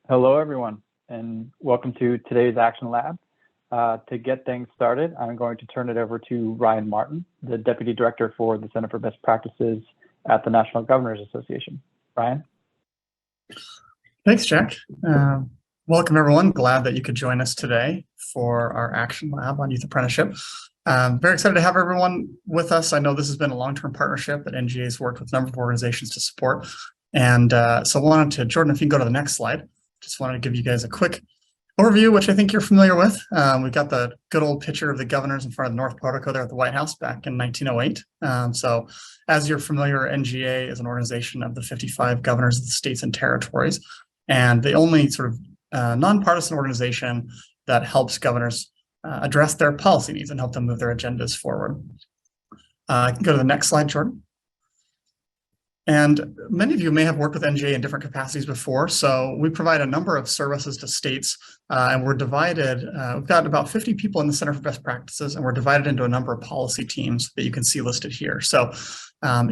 Hello, everyone, and welcome to today's Action Lab. To get things started, I'm going to turn it over to Ryan Martin, the Deputy Director for the Center for Best Practices at the National Governors Association. Ryan? Thanks, Jack. Welcome, everyone. Glad that you could join us today for our Action Lab on Youth Apprenticeship. Very excited to have everyone with us. I know this has been a long-term partnership that NGA has worked with a number of organizations to support. And so I wanted to, Jordan, if you can go to the next slide, just wanted to give you guys a quick overview, which I think you're familiar with. We've got the good old picture of the governors in front of the North Portico there at the White House back in 1908. So as you're familiar, NGA is an organization of the 55 governors of the states and territories, and the only sort of nonpartisan organization that helps governors address their policy needs and help them move their agendas forward. I can go to the next slide, Jordan. And many of you may have worked with NGA in different capacities before. So we provide a number of services to states, and we're divided. We've got about 50 people in the Center for Best Practices, and we're divided into a number of policy teams that you can see listed here. So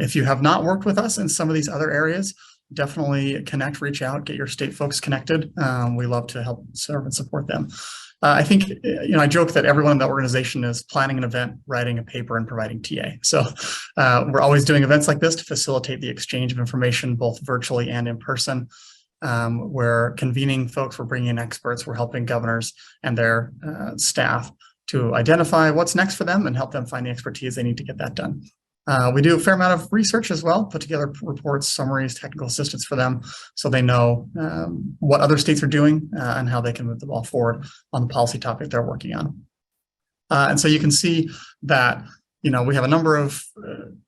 if you have not worked with us in some of these other areas, definitely connect, reach out, get your state folks connected. We love to help serve and support them. I think, I joke that everyone in the organization is planning an event, writing a paper, and providing TA. So we're always doing events like this to facilitate the exchange of information, both virtually and in person. We're convening folks, we're bringing in experts, we're helping governors and their staff to identify what's next for them and help them find the expertise they need to get that done. We do a fair amount of research as well, put together reports, summaries, technical assistance for them so they know what other states are doing and how they can move the ball forward on the policy topic they're working on. And so you can see that, we have a number of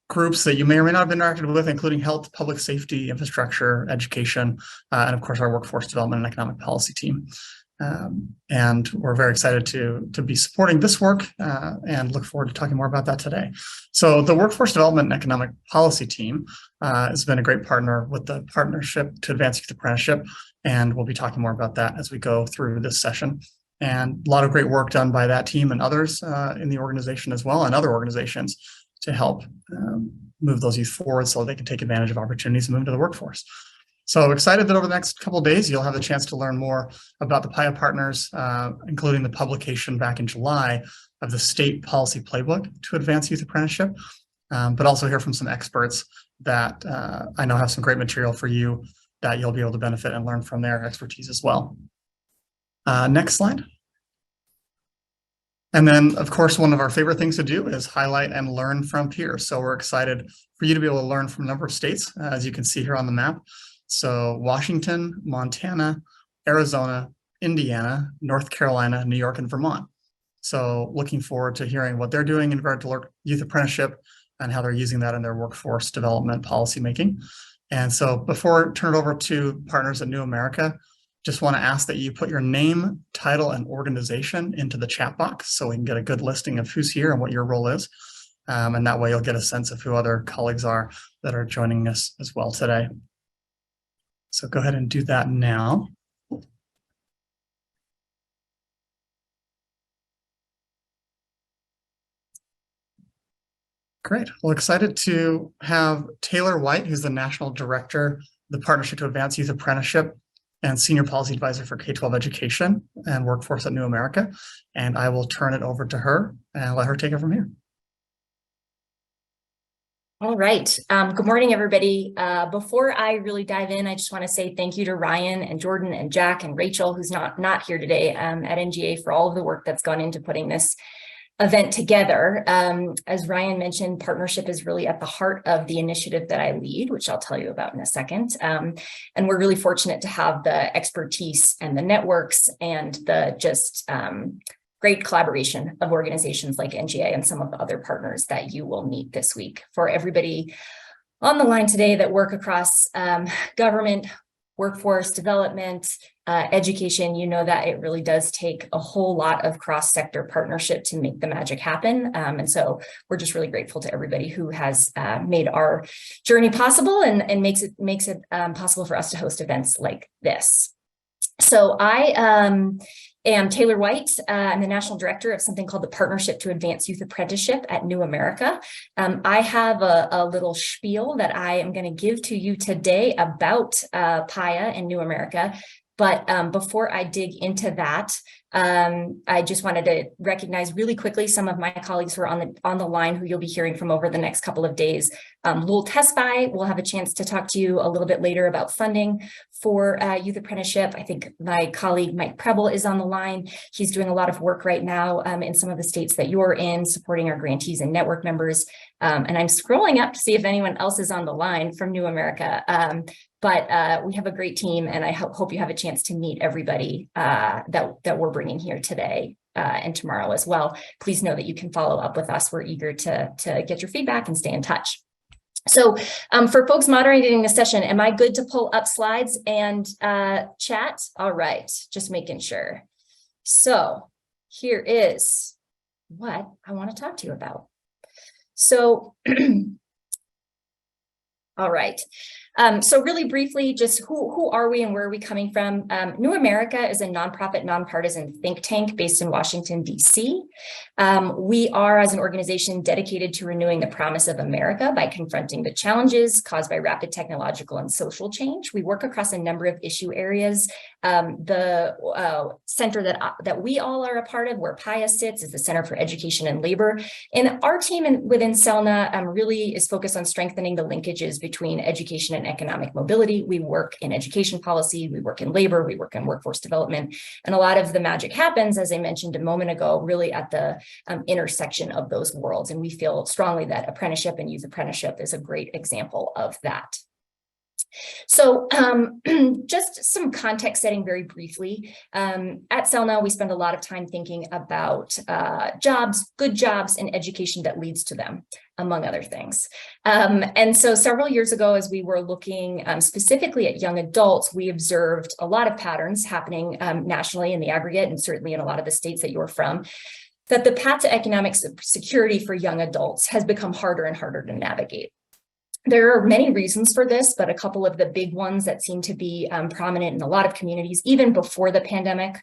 groups that you may or may not have interacted with, including health, public safety, infrastructure, education, and of course our workforce development and economic policy team. And we're very excited to be supporting this work and look forward to talking more about that today. So the Workforce Development and Economic Policy team has been a great partner with the Partnership to Advance Youth Apprenticeship, and we'll be talking more about that as we go through this session. And a lot of great work done by that team and others in the organization as well, and other organizations to help move those youth forward so they can take advantage of opportunities and move to the workforce. So excited that over the next couple of days, you'll have the chance to learn more about the PIA partners, including the publication back in July of the State Policy Playbook to Advance Youth Apprenticeship, but also hear from some experts that I know have some great material for you that you'll be able to benefit and learn from their expertise as well. Next slide. And then, of course, one of our favorite things to do is highlight and learn from peers. So we're excited for you to be able to learn from a number of states, as you can see here on the map. So Washington, Montana, Arizona, Indiana, North Carolina, New York, and Vermont. So looking forward to hearing what they're doing in regard to youth apprenticeship and how they're using that in their workforce development policymaking. And so before I turn it over to partners at New America, just want to ask that you put your name, title, and organization into the chat box so we can get a good listing of who's here and what your role is. And that way you'll get a sense of who other colleagues are that are joining us as well today. So go ahead and do that now. Great. Well, excited to have Taylor White, who's the National Director, the Partnership to Advance Youth Apprenticeship, and Senior Policy Advisor for K-12 Education and Workforce at New America. And I will turn it over to her and let her take it from here. All right. Good morning, everybody. Before I really dive in, I just want to say thank you to Ryan and Jordan and Jack and Rachel, who's not here today at NGA, for all of the work that's gone into putting this event together. As Ryan mentioned, partnership is really at the heart of the initiative that I lead, which I'll tell you about in a second. And we're really fortunate to have the expertise and the networks and the just great collaboration of organizations like NGA and some of the other partners that you will meet this week. For everybody on the line today that work across government, workforce development, education, you know that it really does take a whole lot of cross-sector partnership to make the magic happen. And so we're just really grateful to everybody who has made our journey possible and makes it possible for us to host events like this. So I am Taylor White. I'm the National Director of something called the Partnership to Advance Youth Apprenticeship at New America. I have a little spiel that I am going to give to you today about PIA and New America. But before I dig into that, I just wanted to recognize really quickly some of my colleagues who are on the line who you'll be hearing from over the next couple of days. Lowell Tesfaye will have a chance to talk to you a little bit later about funding for youth apprenticeship. I think my colleague Mike Preble is on the line. He's doing a lot of work right now in some of the states that you're in, supporting our grantees and network members. And I'm scrolling up to see if anyone else is on the line from New America. But we have a great team, and I hope you have a chance to meet everybody that we're bringing here today and tomorrow as well. Please know that you can follow up with us. We're eager to get your feedback and stay in touch. So for folks moderating the session, am I good to pull up slides and chat? All right, just making sure. So here is what I want to talk to you about. So, all right. So really briefly, just who are we and where are we coming from? New America is a nonprofit, nonpartisan think tank based in Washington, D.C. We are, as an organization, dedicated to renewing the promise of America by confronting the challenges caused by rapid technological and social change. We work across a number of issue areas. The center that we all are a part of, where PIA sits, is the Center for Education and Labor. And our team within CELNA really is focused on strengthening the linkages between education and economic mobility. We work in education policy, we work in labor, we work in workforce development. And a lot of the magic happens, as I mentioned a moment ago, really at the intersection of those worlds. And we feel strongly that apprenticeship and youth apprenticeship is a great example of that. So just some context setting very briefly. At CELNA, we spend a lot of time thinking about jobs, good jobs, and education that leads to them, among other things. And so several years ago, as we were looking specifically at young adults, we observed a lot of patterns happening nationally in the aggregate, and certainly in a lot of the states that you're from, that the path to economic security for young adults has become harder and harder to navigate. There are many reasons for this, but a couple of the big ones that seem to be prominent in a lot of communities, even before the pandemic,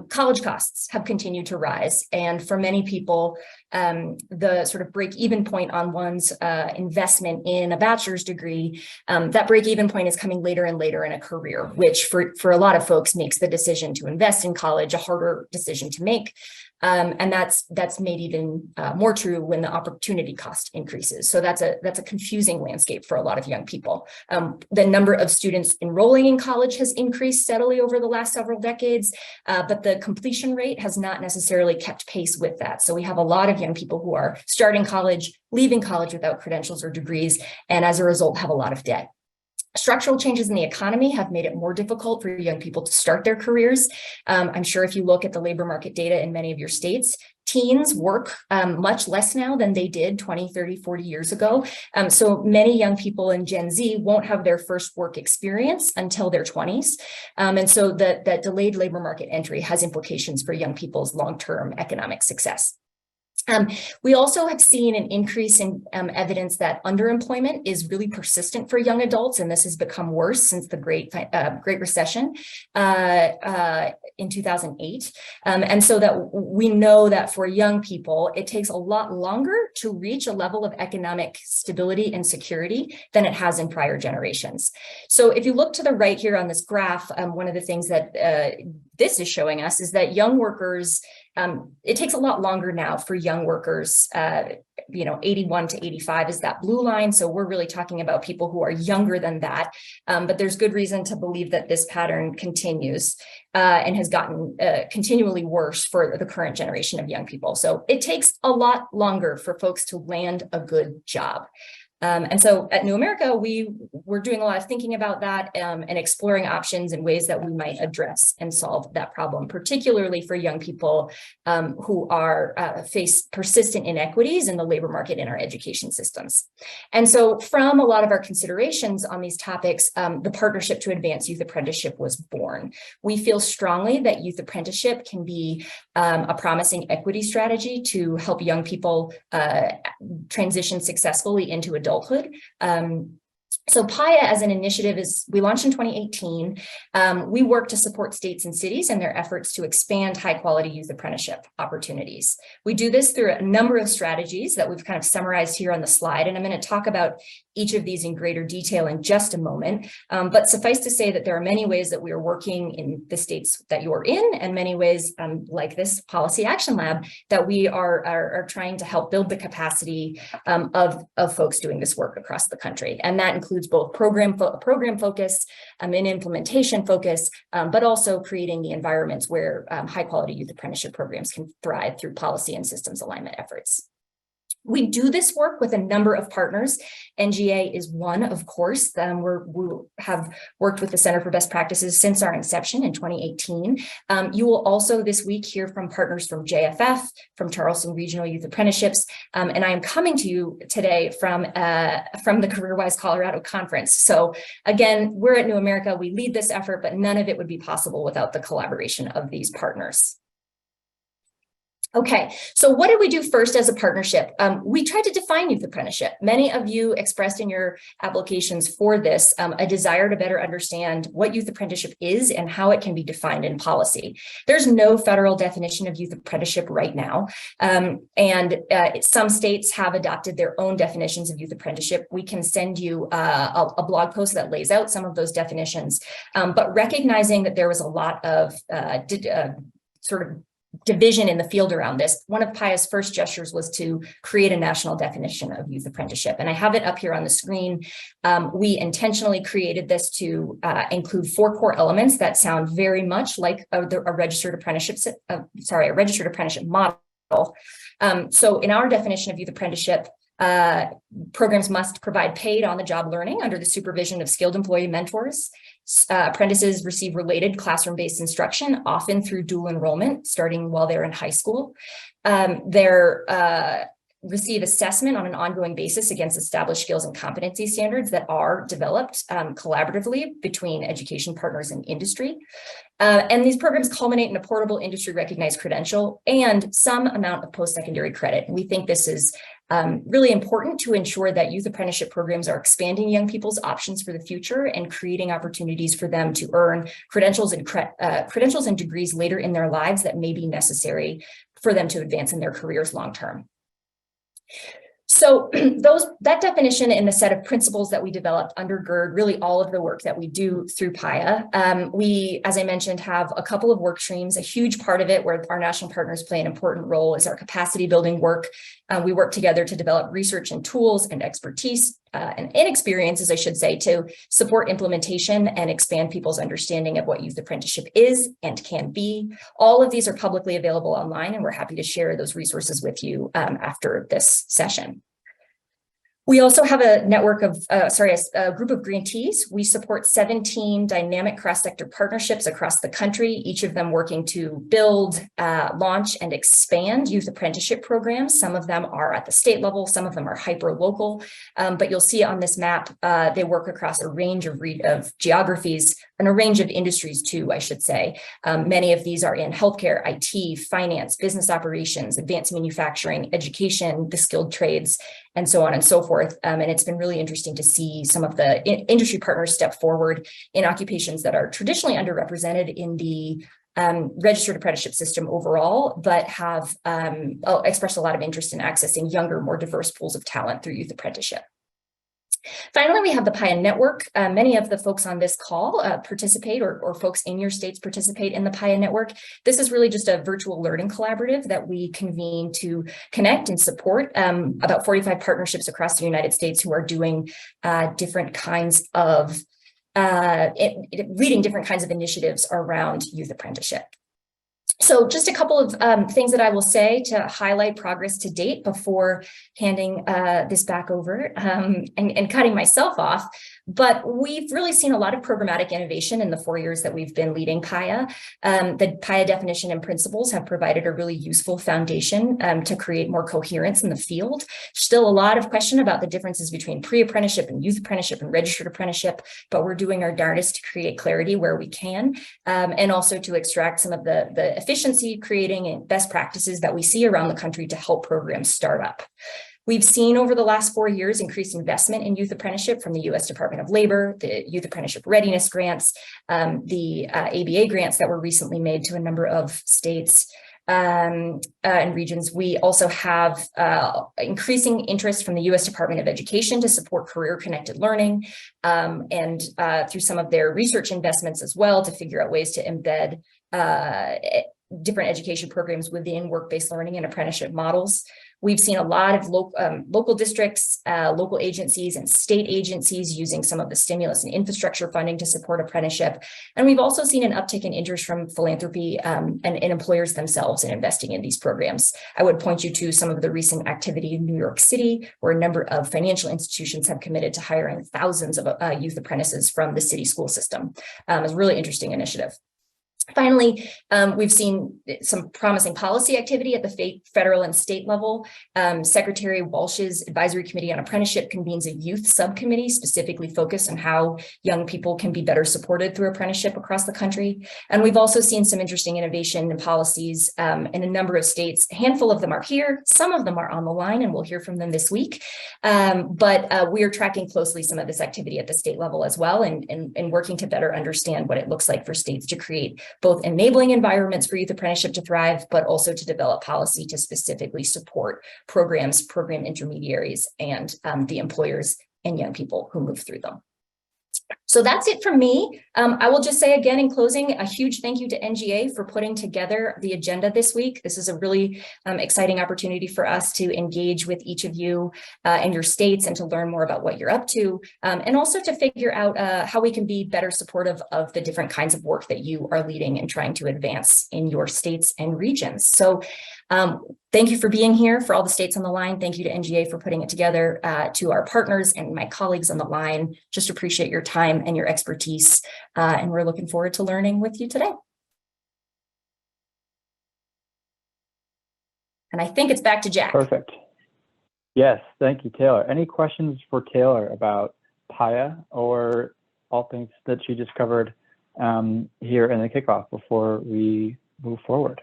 college costs have continued to rise. And for many people, the sort of break-even point on one's investment in a bachelor's degree, that break-even point is coming later and later in a career, which for a lot of folks makes the decision to invest in college a harder decision to make. And that's made even more true when the opportunity cost increases. So that's a confusing landscape for a lot of young people. The number of students enrolling in college has increased steadily over the last several decades, but the completion rate has not necessarily kept pace with that. So we have a lot of young people who are starting college, leaving college without credentials or degrees, and as a result have a lot of debt. Structural changes in the economy have made it more difficult for young people to start their careers. I'm sure if you look at the labor market data in many of your states, teens work much less now than they did 20, 30, 40 years ago. So many young people in Gen Z won't have their first work experience until their 20s. And so that delayed labor market entry has implications for young people's long-term economic success. We also have seen an increase in evidence that underemployment is really persistent for young adults, and this has become worse since the Great Recession in 2008. And so that we know that for young people, it takes a lot longer to reach a level of economic stability and security than it has in prior generations. So if you look to the right here on this graph, one of the things that this is showing us is that young workers, it takes a lot longer now for young workers, 81 to 85 is that blue line. So we're really talking about people who are younger than that. But there's good reason to believe that this pattern continues and has gotten continually worse for the current generation of young people. So it takes a lot longer for folks to land a good job. And so at New America, we're doing a lot of thinking about that and exploring options and ways that we might address and solve that problem, particularly for young people who face persistent inequities in the labor market in our education systems. And so from a lot of our considerations on these topics, the Partnership to Advance Youth Apprenticeship was born. We feel strongly that youth apprenticeship can be a promising equity strategy to help young people transition successfully into adulthood. So PIA as an initiative we launched in 2018. We work to support states and cities in their efforts to expand high quality youth apprenticeship opportunities. We do this through a number of strategies that we've kind of summarized here on the slide, and I'm going to talk about each of these in greater detail in just a moment. But suffice to say that there are many ways that we are working in the states that you are in, and many ways like this Policy Action Lab that we are trying to help build the capacity of folks doing this work across the country. And that includes both program focus and implementation focus, but also creating the environments where high quality youth apprenticeship programs can thrive through policy and systems alignment efforts. We do this work with a number of partners. NGA is one, of course. We have worked with the Center for Best Practices since our inception in 2018. You will also this week hear from partners from JFF, from Charleston Regional Youth Apprenticeships, and I am coming to you today from the CareerWise Colorado Conference. So again, we're at New America. We lead this effort, but none of it would be possible without the collaboration of these partners. Okay, so what did we do first as a partnership? We tried to define youth apprenticeship. Many of you expressed in your applications for this a desire to better understand what youth apprenticeship is and how it can be defined in policy. There's no federal definition of youth apprenticeship right now, and some states have adopted their own definitions of youth apprenticeship. We can send you a blog post that lays out some of those definitions, but recognizing that there was a lot of sort of division in the field around this, one of PIA's first gestures was to create a national definition of youth apprenticeship. And I have it up here on the screen. We intentionally created this to include 4 core elements that sound very much like a registered apprenticeship model. So in our definition of youth apprenticeship, programs must provide paid on-the-job learning under the supervision of skilled employee mentors. Apprentices receive related classroom-based instruction, often through dual enrollment, starting while they're in high school. They're receive assessment on an ongoing basis against established skills and competency standards that are developed collaboratively between education partners and industry. And these programs culminate in a portable industry recognized credential and some amount of post-secondary credit. And we think this is really important to ensure that youth apprenticeship programs are expanding young people's options for the future and creating opportunities for them to earn credentials and degrees later in their lives that may be necessary for them to advance in their careers long term. So that definition and the set of principles that we developed undergird really all of the work that we do through PIA. We, as I mentioned, have a couple of work streams. A huge part of it where our national partners play an important role is our capacity building work. We work together to develop research and tools and expertise and experiences, I should say, to support implementation and expand people's understanding of what youth apprenticeship is and can be. All of these are publicly available online, and we're happy to share those resources with you after this session. We also have a network of, a group of grantees. We support 17 dynamic cross-sector partnerships across the country, each of them working to build, launch, and expand youth apprenticeship programs. Some of them are at the state level, some of them are hyper-local, but you'll see on this map, they work across a range of geographies and a range of industries too, I should say. Many of these are in healthcare, IT, finance, business operations, advanced manufacturing, education, the skilled trades, and so on and so forth. And it's been really interesting to see some of the industry partners step forward in occupations that are traditionally underrepresented in the registered apprenticeship system overall, but have expressed a lot of interest in accessing younger, more diverse pools of talent through youth apprenticeship. Finally, we have the PIA network. Many of the folks on this call participate, or folks in your states participate in the PIA network. This is really just a virtual learning collaborative that we convene to connect and support about 45 partnerships across the United States who are doing different kinds of, leading different kinds of initiatives around youth apprenticeship. So just a couple of things that I will say to highlight progress to date before handing this back over and cutting myself off. But we've really seen a lot of programmatic innovation in the 4 years that we've been leading PIA. The PIA definition and principles have provided a really useful foundation to create more coherence in the field. Still a lot of question about the differences between pre-apprenticeship and youth apprenticeship and registered apprenticeship, but we're doing our darndest to create clarity where we can, and also to extract some of the efficiency creating and best practices that we see around the country to help programs start up. We've seen over the last 4 years increased investment in youth apprenticeship from the U.S. Department of Labor, the Youth Apprenticeship Readiness Grants, the ABA grants that were recently made to a number of states and regions. We also have increasing interest from the U.S. Department of Education to support career-connected learning, and through some of their research investments as well to figure out ways to embed different education programs within work-based learning and apprenticeship models. We've seen a lot of local districts, local agencies, and state agencies using some of the stimulus and infrastructure funding to support apprenticeship. And we've also seen an uptick in interest from philanthropy and employers themselves in investing in these programs. I would point you to some of the recent activity in New York City, where a number of financial institutions have committed to hiring thousands of youth apprentices from the city school system. It's a really interesting initiative. Finally, we've seen some promising policy activity at the federal and state level. Secretary Walsh's Advisory Committee on Apprenticeship convenes a youth subcommittee specifically focused on how young people can be better supported through apprenticeship across the country. And we've also seen some interesting innovation and policies in a number of states. A handful of them are here. Some of them are on the line, and we'll hear from them this week. But we are tracking closely some of this activity at the state level as well, and working to better understand what it looks like for states to create both enabling environments for youth apprenticeship to thrive, but also to develop policy to specifically support programs, program intermediaries, and the employers and young people who move through them. So that's it from me. I will just say again in closing, a huge thank you to NGA for putting together the agenda this week. This is a really exciting opportunity for us to engage with each of you and your states and to learn more about what you're up to, and also to figure out how we can be better supportive of the different kinds of work that you are leading and trying to advance in your states and regions. So thank you for being here. For all the states on the line, thank you to NGA for putting it together. To our partners and my colleagues on the line, just appreciate your time and your expertise, and we're looking forward to learning with you today. And I think it's back to Jack. Perfect. Yes, thank you, Taylor. Any questions for Taylor about PIA or all things that she just covered here in the kickoff before we move forward?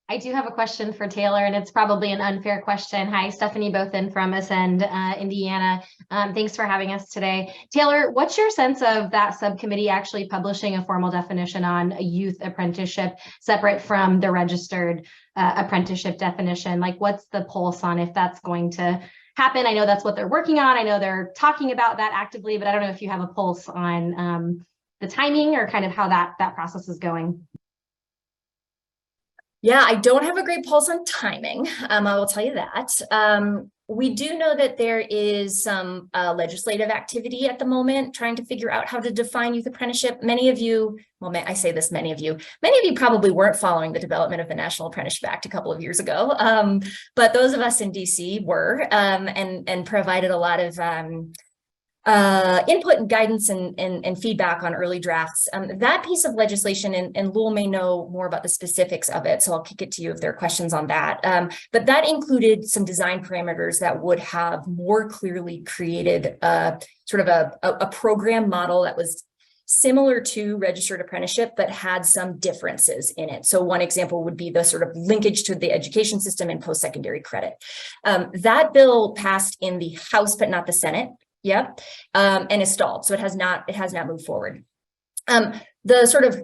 I do have a question for Taylor, and it's probably an unfair question. Hi, Stephanie Bothan from Ascend, Indiana. Thanks for having us today. Taylor, what's your sense of that subcommittee actually publishing a formal definition on a youth apprenticeship separate from the registered apprenticeship definition? Like, what's the pulse on if that's going to happen? I know that's what they're working on. I know they're talking about that actively, but I don't know if you have a pulse on the timing or kind of how that process is going. Yeah, I don't have a great pulse on timing. I will tell you that. We do know that there is some legislative activity at the moment trying to figure out how to define youth apprenticeship. Many of you, well, I say this, many of you probably weren't following the development of the National Apprenticeship Act a couple of years ago. But those of us in DC were, and provided a lot of input and guidance and feedback on early drafts. That piece of legislation, and Lowell may know more about the specifics of it, so I'll kick it to you if there are questions on that. But that included some design parameters that would have more clearly created sort of a program model that was similar to registered apprenticeship, but had some differences in it. So one example would be the sort of linkage to the education system and post-secondary credit. That bill passed in the House, but not the Senate. Yep, and is stalled, so it has not moved forward. The sort of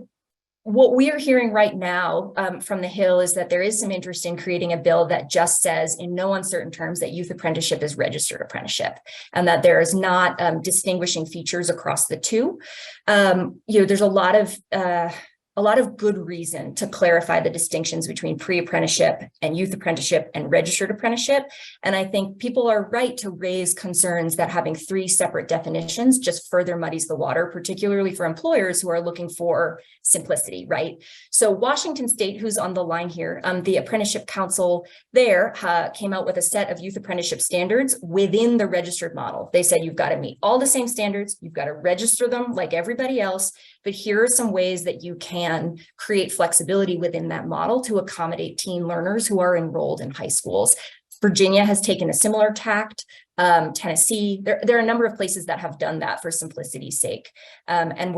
what we are hearing right now from the Hill is that there is some interest in creating a bill that just says in no uncertain terms that youth apprenticeship is registered apprenticeship, and that there is not distinguishing features across the two. There's a lot of good reason to clarify the distinctions between pre-apprenticeship and youth apprenticeship and registered apprenticeship. And I think people are right to raise concerns that having three separate definitions just further muddies the water, particularly for employers who are looking for simplicity, right? So Washington State, who's on the line here, the Apprenticeship Council there came out with a set of youth apprenticeship standards within the registered model. They said you've got to meet all the same standards, you've got to register them like everybody else, but here are some ways that you can create flexibility within that model to accommodate teen learners who are enrolled in high schools. Virginia has taken a similar tact. Tennessee, there are a number of places that have done that for simplicity's sake. And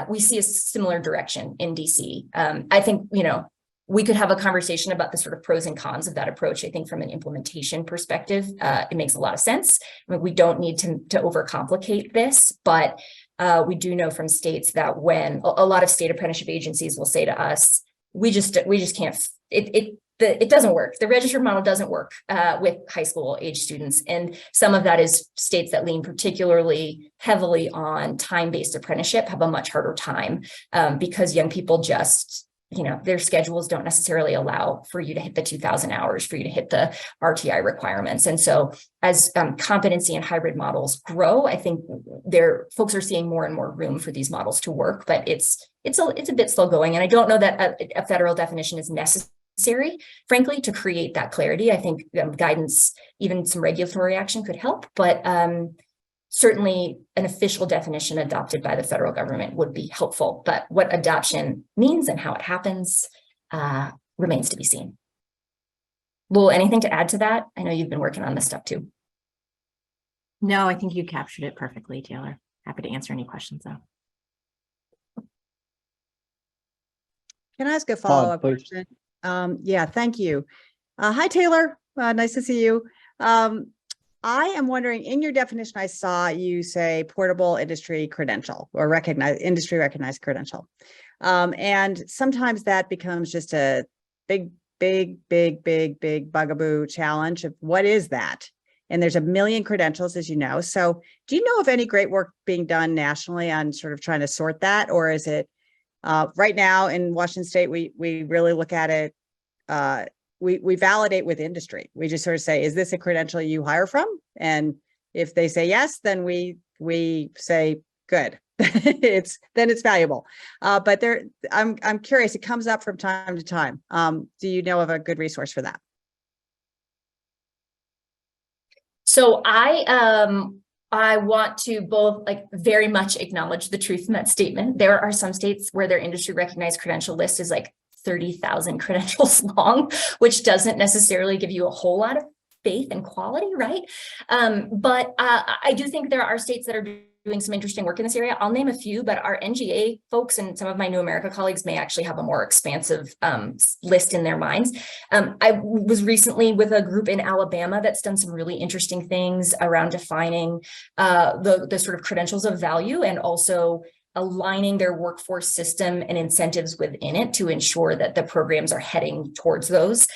we see a similar direction in DC. I think, we could have a conversation about the sort of pros and cons of that approach. I think from an implementation perspective, it makes a lot of sense. I mean, we don't need to overcomplicate this, but we do know from states that when a lot of state apprenticeship agencies will say to us, we just can't, it doesn't work. The registered model doesn't work with high school age students. And some of that is states that lean particularly heavily on time-based apprenticeship have a much harder time because young people just, their schedules don't necessarily allow for you to hit the 2,000 hours, for you to hit the RTI requirements. And so as competency and hybrid models grow, I think folks are seeing more and more room for these models to work, but it's a bit slow going. And I don't know that a federal definition is necessary, frankly, to create that clarity. I think guidance, even some regulatory action could help, but certainly an official definition adopted by the federal government would be helpful. But what adoption means and how it happens remains to be seen. Lowell, anything to add to that? I know you've been working on this stuff too. No, I think you captured it perfectly, Taylor. Happy to answer any questions though. Can I ask a follow-up question? Yeah, thank you. Hi, Taylor. Nice to see you. I am wondering, in your definition, I saw you say portable industry credential or industry recognized credential. And sometimes that becomes just a big bugaboo challenge of what is that? And there's a million credentials, as you know. So do you know of any great work being done nationally on sort of trying to sort that? Or is it right now in Washington State, we really look at it, we validate with industry. We just sort of say, is this a credential you hire from? And if they say yes, then we say, good, then it's valuable. But I'm curious, it comes up from time to time. Do you know of a good resource for that? So I want to both very much acknowledge the truth in that statement. There are some states where their industry recognized credential list is 30,000 credentials long, which doesn't necessarily give you a whole lot of faith and quality, right? But I do think there are states that are doing some interesting work in this area. I'll name a few, but our NGA folks and some of my New America colleagues may actually have a more expansive list in their minds. I was recently with a group in Alabama that's done some really interesting things around defining the sort of credentials of value and also aligning their workforce system and incentives within it to ensure that the programs are heading towards those.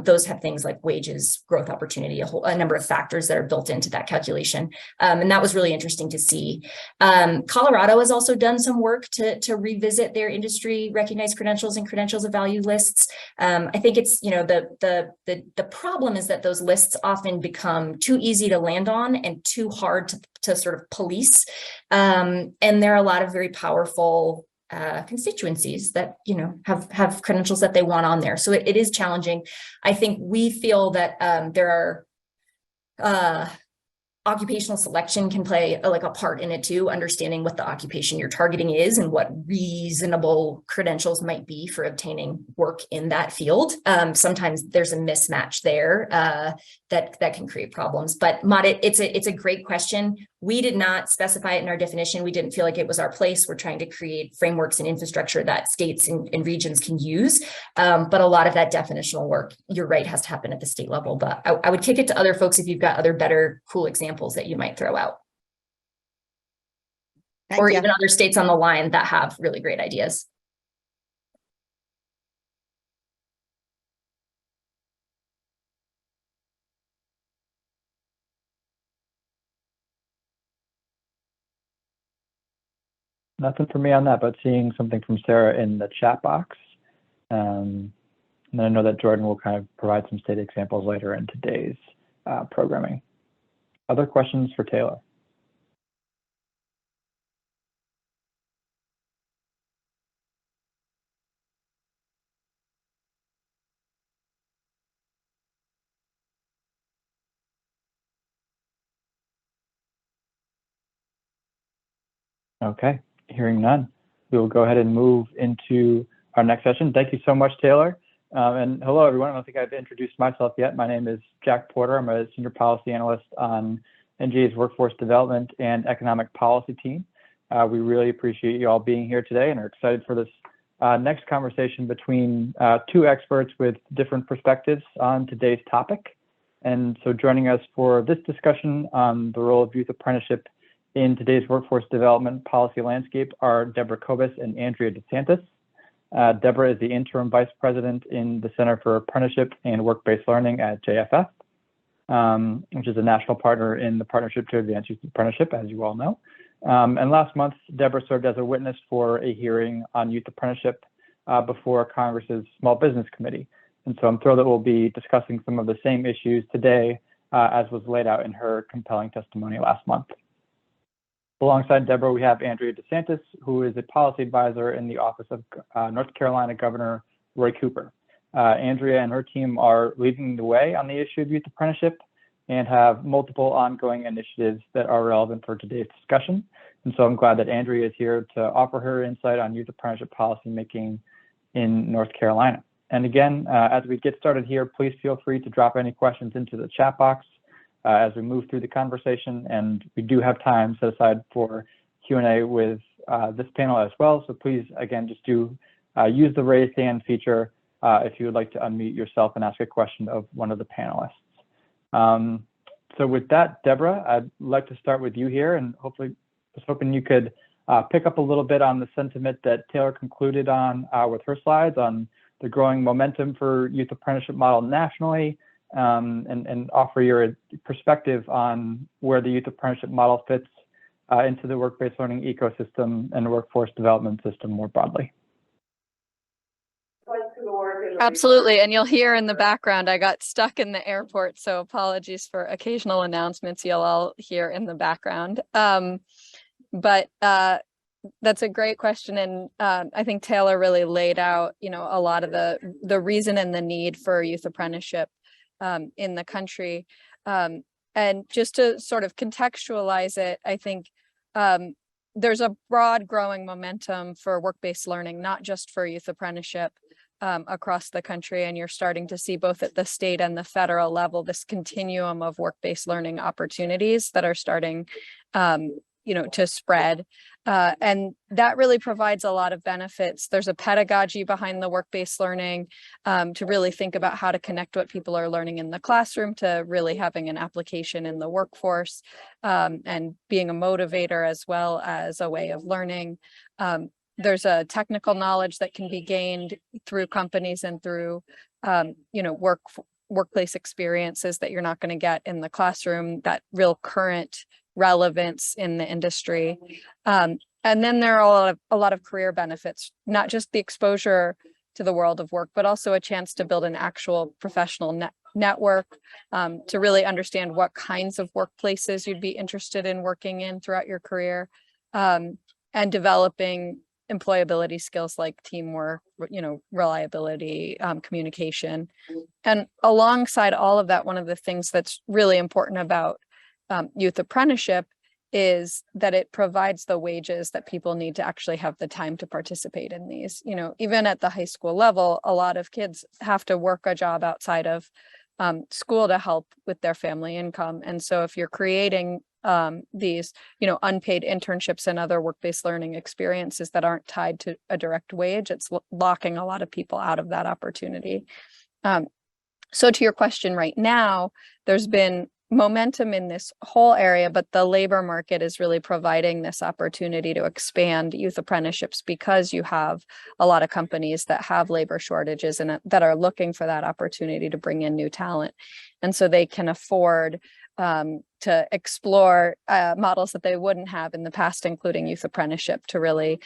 Those have things like wages, growth opportunity, a number of factors that are built into that calculation. And that was really interesting to see. Colorado has also done some work to revisit their industry recognized credentials and credentials of value lists. I think it's, the problem is that those lists often become too easy to land on and too hard to sort of police. And there are a lot of very powerful constituencies that, have credentials that they want on there. So it is challenging. I think we feel that there are occupational selection can play a part in it too, understanding what the occupation you're targeting is and what reasonable credentials might be for obtaining work in that field. Sometimes there's a mismatch there that can create problems. But Maud, it's a great question. We did not specify it in our definition. We didn't feel like it was our place. We're trying to create frameworks and infrastructure that states and regions can use. But a lot of that definitional work, you're right, has to happen at the state level. But I would kick it to other folks if you've got other better, cool examples that you might throw out. Or even other states on the line that have really great ideas. Nothing for me on that, but seeing something from Sarah in the chat box. And then I know that Jordan will kind of provide some state examples later in today's programming. Other questions for Taylor? Okay, hearing none, we will go ahead and move into our next session. Thank you so much, Taylor. And hello, everyone. I don't think I've introduced myself yet. My name is Jack Porter. I'm a senior policy analyst on NGA's Workforce Development and Economic Policy team. We really appreciate you all being here today and are excited for this next conversation between two experts with different perspectives on today's topic. And so joining us for this discussion on the role of youth apprenticeship in today's workforce development policy landscape are Deborah Kobus and Andrea DeSantis. Deborah is the interim vice president in the Center for Apprenticeship and Work-Based Learning at JFF, which is a national partner in the Partnership to Advance Youth Apprenticeship, as you all know. And last month, Deborah served as a witness for a hearing on youth apprenticeship before Congress's Small Business Committee. And so I'm thrilled that we'll be discussing some of the same issues today as was laid out in her compelling testimony last month. Alongside Deborah, we have Andrea DeSantis, who is a policy advisor in the office of North Carolina Governor Roy Cooper. Andrea and her team are leading the way on the issue of youth apprenticeship and have multiple ongoing initiatives that are relevant for today's discussion. And so I'm glad that Andrea is here to offer her insight on youth apprenticeship policymaking in North Carolina. And again, as we get started here, please feel free to drop any questions into the chat box as we move through the conversation. And we do have time set aside for Q&A with this panel as well. So please, again, just do use the raise hand feature if you would like to unmute yourself and ask a question of one of the panelists. So with that, Deborah, I'd like to start with you here, and hopefully was hoping you could pick up a little bit on the sentiment that Taylor concluded on with her slides on the growing momentum for youth apprenticeship model nationally, and offer your perspective on where the youth apprenticeship model fits into the work-based learning ecosystem and workforce development system more broadly. Absolutely. And you'll hear in the background, I got stuck in the airport, so apologies for occasional announcements you'll all hear in the background. But that's a great question. And I think Taylor really laid out, a lot of the reason and the need for youth apprenticeship in the country. And just to sort of contextualize it, I think there's a broad growing momentum for work-based learning, not just for youth apprenticeship across the country. And you're starting to see both at the state and the federal level, this continuum of work-based learning opportunities that are starting to spread. And that really provides a lot of benefits. There's a pedagogy behind the work-based learning to really think about how to connect what people are learning in the classroom to really having an application in the workforce, and being a motivator as well as a way of learning. There's a technical knowledge that can be gained through companies and through, workplace experiences that you're not going to get in the classroom, that real current relevance in the industry. And then there are a lot of career benefits, not just the exposure to the world of work, but also a chance to build an actual professional network, to really understand what kinds of workplaces you'd be interested in working in throughout your career, and developing employability skills like teamwork, reliability, communication. And alongside all of that, one of the things that's really important about youth apprenticeship is that it provides the wages that people need to actually have the time to participate in these. Even at the high school level, a lot of kids have to work a job outside of school to help with their family income. And so if you're creating these, unpaid internships and other work-based learning experiences that aren't tied to a direct wage, it's locking a lot of people out of that opportunity. So to your question right now, there's been momentum in this whole area, but the labor market is really providing this opportunity to expand youth apprenticeships because you have a lot of companies that have labor shortages and that are looking for that opportunity to bring in new talent. And so they can afford to explore models that they wouldn't have in the past, including youth apprenticeship, to really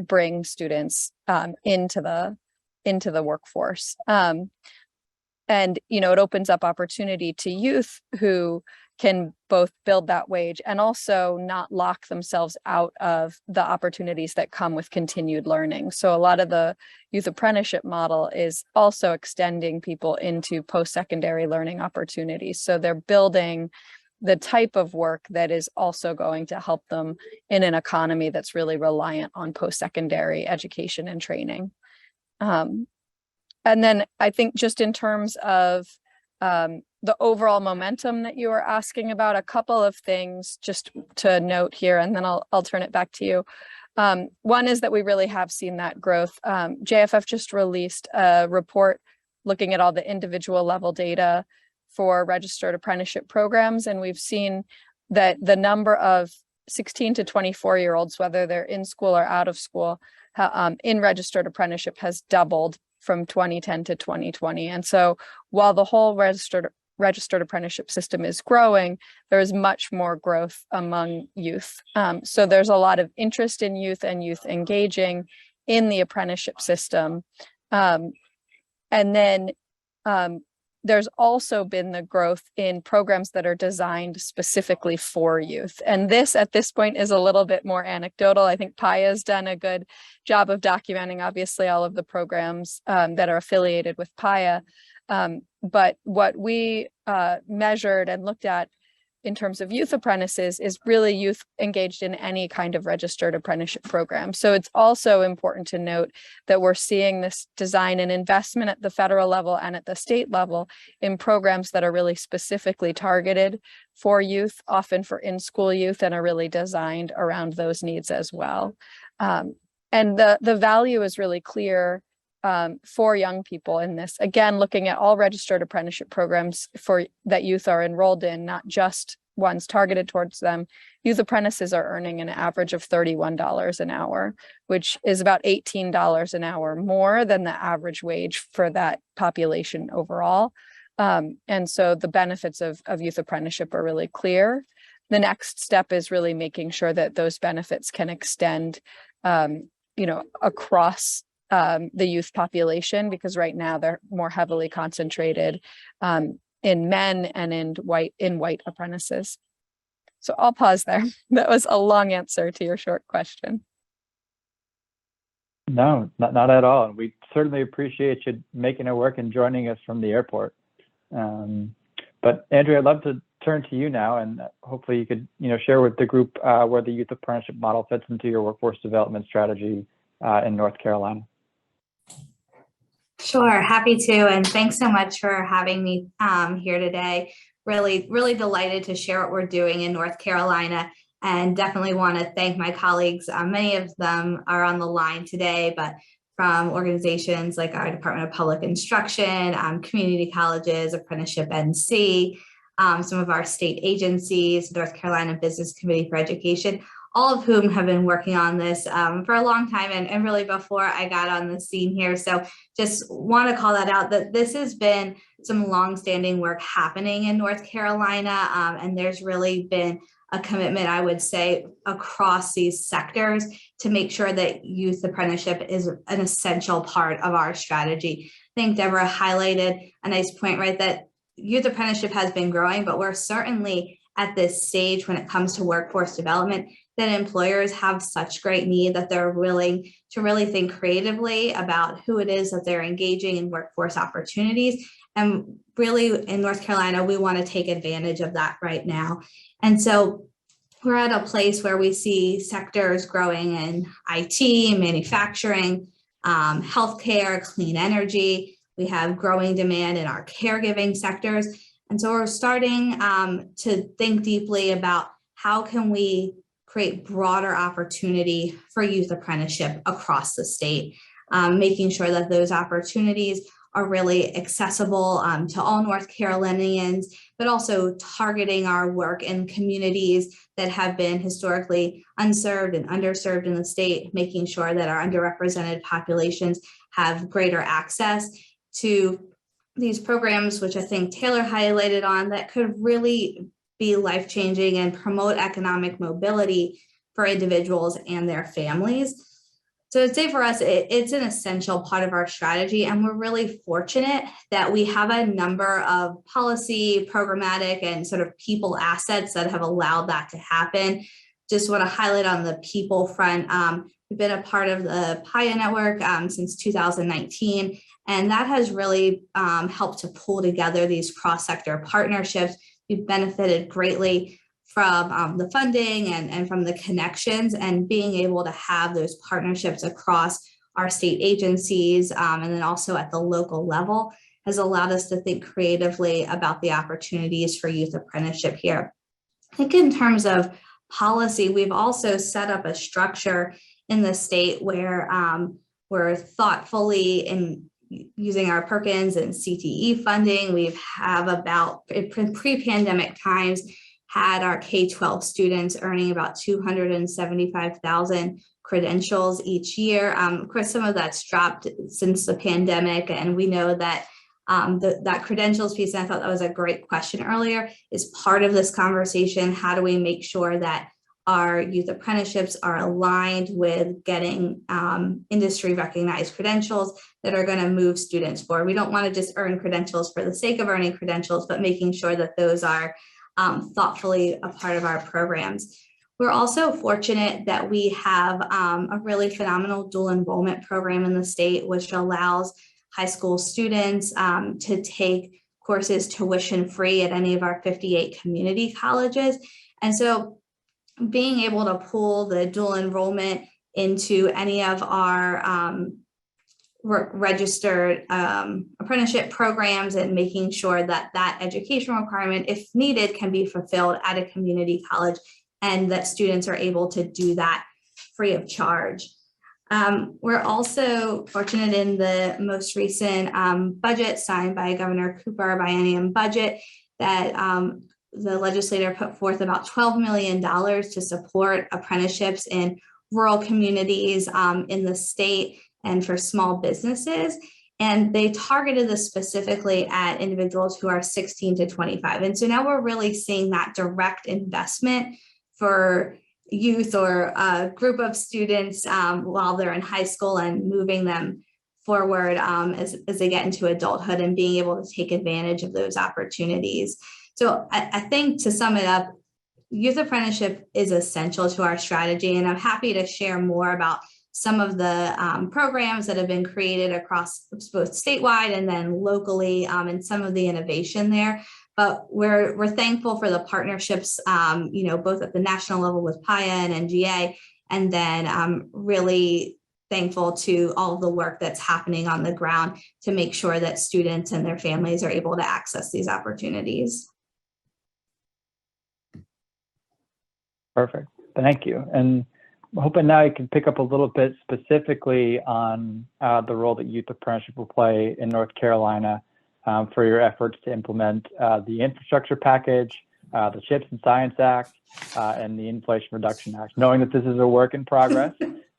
bring students into the workforce. And, it opens up opportunity to youth who can both build that wage and also not lock themselves out of the opportunities that come with continued learning. So a lot of the youth apprenticeship model is also extending people into post-secondary learning opportunities. So they're building the type of work that is also going to help them in an economy that's really reliant on post-secondary education and training. And then I think just in terms of the overall momentum that you were asking about, a couple of things just to note here, and then I'll turn it back to you. One is that we really have seen that growth. JFF just released a report looking at all the individual level data for registered apprenticeship programs. And we've seen that the number of 16 to 24-year-olds, whether they're in school or out of school, in registered apprenticeship has doubled from 2010 to 2020. And so while the whole registered apprenticeship system is growing, there is much more growth among youth. So there's a lot of interest in youth and youth engaging in the apprenticeship system. And then there's also been the growth in programs that are designed specifically for youth. And this, at this point, is a little bit more anecdotal. I think PIA's done a good job of documenting, obviously, all of the programs that are affiliated with PIA. But what we measured and looked at in terms of youth apprentices is really youth engaged in any kind of registered apprenticeship program. So it's also important to note that we're seeing this design and investment at the federal level and at the state level in programs that are really specifically targeted for youth, often for in-school youth, and are really designed around those needs as well. And the value is really clear for young people in this. Again, looking at all registered apprenticeship programs that youth are enrolled in, not just ones targeted towards them, youth apprentices are earning an average of $31 an hour, which is about $18 an hour more than the average wage for that population overall. And so the benefits of youth apprenticeship are really clear. The next step is really making sure that those benefits can extend, across the youth population, because right now they're more heavily concentrated in men and in white apprentices. So I'll pause there. That was a long answer to your short question. No, not at all. We certainly appreciate you making it work and joining us from the airport. But Andrea, I'd love to turn to you now, and hopefully you could share with the group where the youth apprenticeship model fits into your workforce development strategy in North Carolina. Sure, happy to, and thanks so much for having me here today. Really, really delighted to share what we're doing in North Carolina, and definitely want to thank my colleagues. Many of them are on the line today, but from organizations like our Department of Public Instruction, community colleges, Apprenticeship NC, some of our state agencies, North Carolina Business Committee for Education, all of whom have been working on this for a long time and really before I got on the scene here. So just want to call that out, that this has been some longstanding work happening in North Carolina, and there's really been a commitment, I would say, across these sectors to make sure that youth apprenticeship is an essential part of our strategy. I think Deborah highlighted a nice point, right, that youth apprenticeship has been growing, but we're certainly at this stage when it comes to workforce development that employers have such great need that they're willing to really think creatively about who it is that they're engaging in workforce opportunities. And really in North Carolina, we want to take advantage of that right now. And so we're at a place where we see sectors growing in IT, manufacturing, healthcare, clean energy. We have growing demand in our caregiving sectors. And so we're starting to think deeply about how can we create broader opportunity for youth apprenticeship across the state, making sure that those opportunities are really accessible to all North Carolinians, but also targeting our work in communities that have been historically unserved and underserved in the state, making sure that our underrepresented populations have greater access to these programs, which I think Taylor highlighted on, that could really be life-changing and promote economic mobility for individuals and their families. So I'd say for us, it's an essential part of our strategy, and we're really fortunate that we have a number of policy, programmatic, and sort of people assets that have allowed that to happen. Just want to highlight on the people front, we've been a part of the PIA network since 2019, and that has really helped to pull together these cross-sector partnerships. We've benefited greatly from the funding and from the connections, and being able to have those partnerships across our state agencies and then also at the local level has allowed us to think creatively about the opportunities for youth apprenticeship here. I think in terms of policy, we've also set up a structure in the state where we're thoughtfully in using our Perkins and CTE funding. We have about, in pre-pandemic times, had our K-12 students earning about 275,000 credentials each year. Of course, some of that's dropped since the pandemic, and we know that that credentials piece, and I thought that was a great question earlier, is part of this conversation. How do we make sure that our youth apprenticeships are aligned with getting industry recognized credentials that are going to move students forward? We don't want to just earn credentials for the sake of earning credentials, but making sure that those are thoughtfully a part of our programs. We're also fortunate that we have a really phenomenal dual enrollment program in the state, which allows high school students to take courses tuition free at any of our 58 community colleges. And so being able to pull the dual enrollment into any of our registered apprenticeship programs and making sure that that education requirement, if needed, can be fulfilled at a community college, and that students are able to do that free of charge. We're also fortunate in the most recent budget signed by Governor Cooper, biennium budget, that the legislator put forth about $12 million to support apprenticeships in rural communities in the state and for small businesses. And they targeted this specifically at individuals who are 16 to 25. And so now we're really seeing that direct investment for youth or a group of students while they're in high school, and moving them forward as they get into adulthood and being able to take advantage of those opportunities. So I think, to sum it up, youth apprenticeship is essential to our strategy, and I'm happy to share more about some of the programs that have been created across both statewide and then locally, and some of the innovation there. But we're thankful for the partnerships, both at the national level with PIA and NGA, and then really thankful to all of the work that's happening on the ground to make sure that students and their families are able to access these opportunities. Perfect. Thank you. And I'm hoping now you can pick up a little bit specifically on the role that youth apprenticeship will play in North Carolina for your efforts to implement the infrastructure package, the CHIPS and Science Act, and the Inflation Reduction Act. Knowing that this is a work in progress,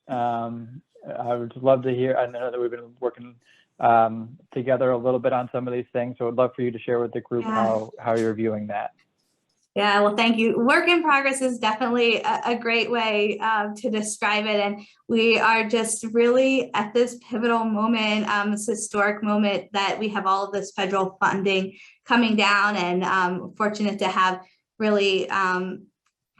I would just love to hear. I know that we've been working together a little bit on some of these things, so I'd love for you to share with the group how you're viewing that. Yeah, well, thank you. Work in progress is definitely a great way to describe it. And we are just really at this pivotal moment, this historic moment that we have all of this federal funding coming down, and fortunate to have really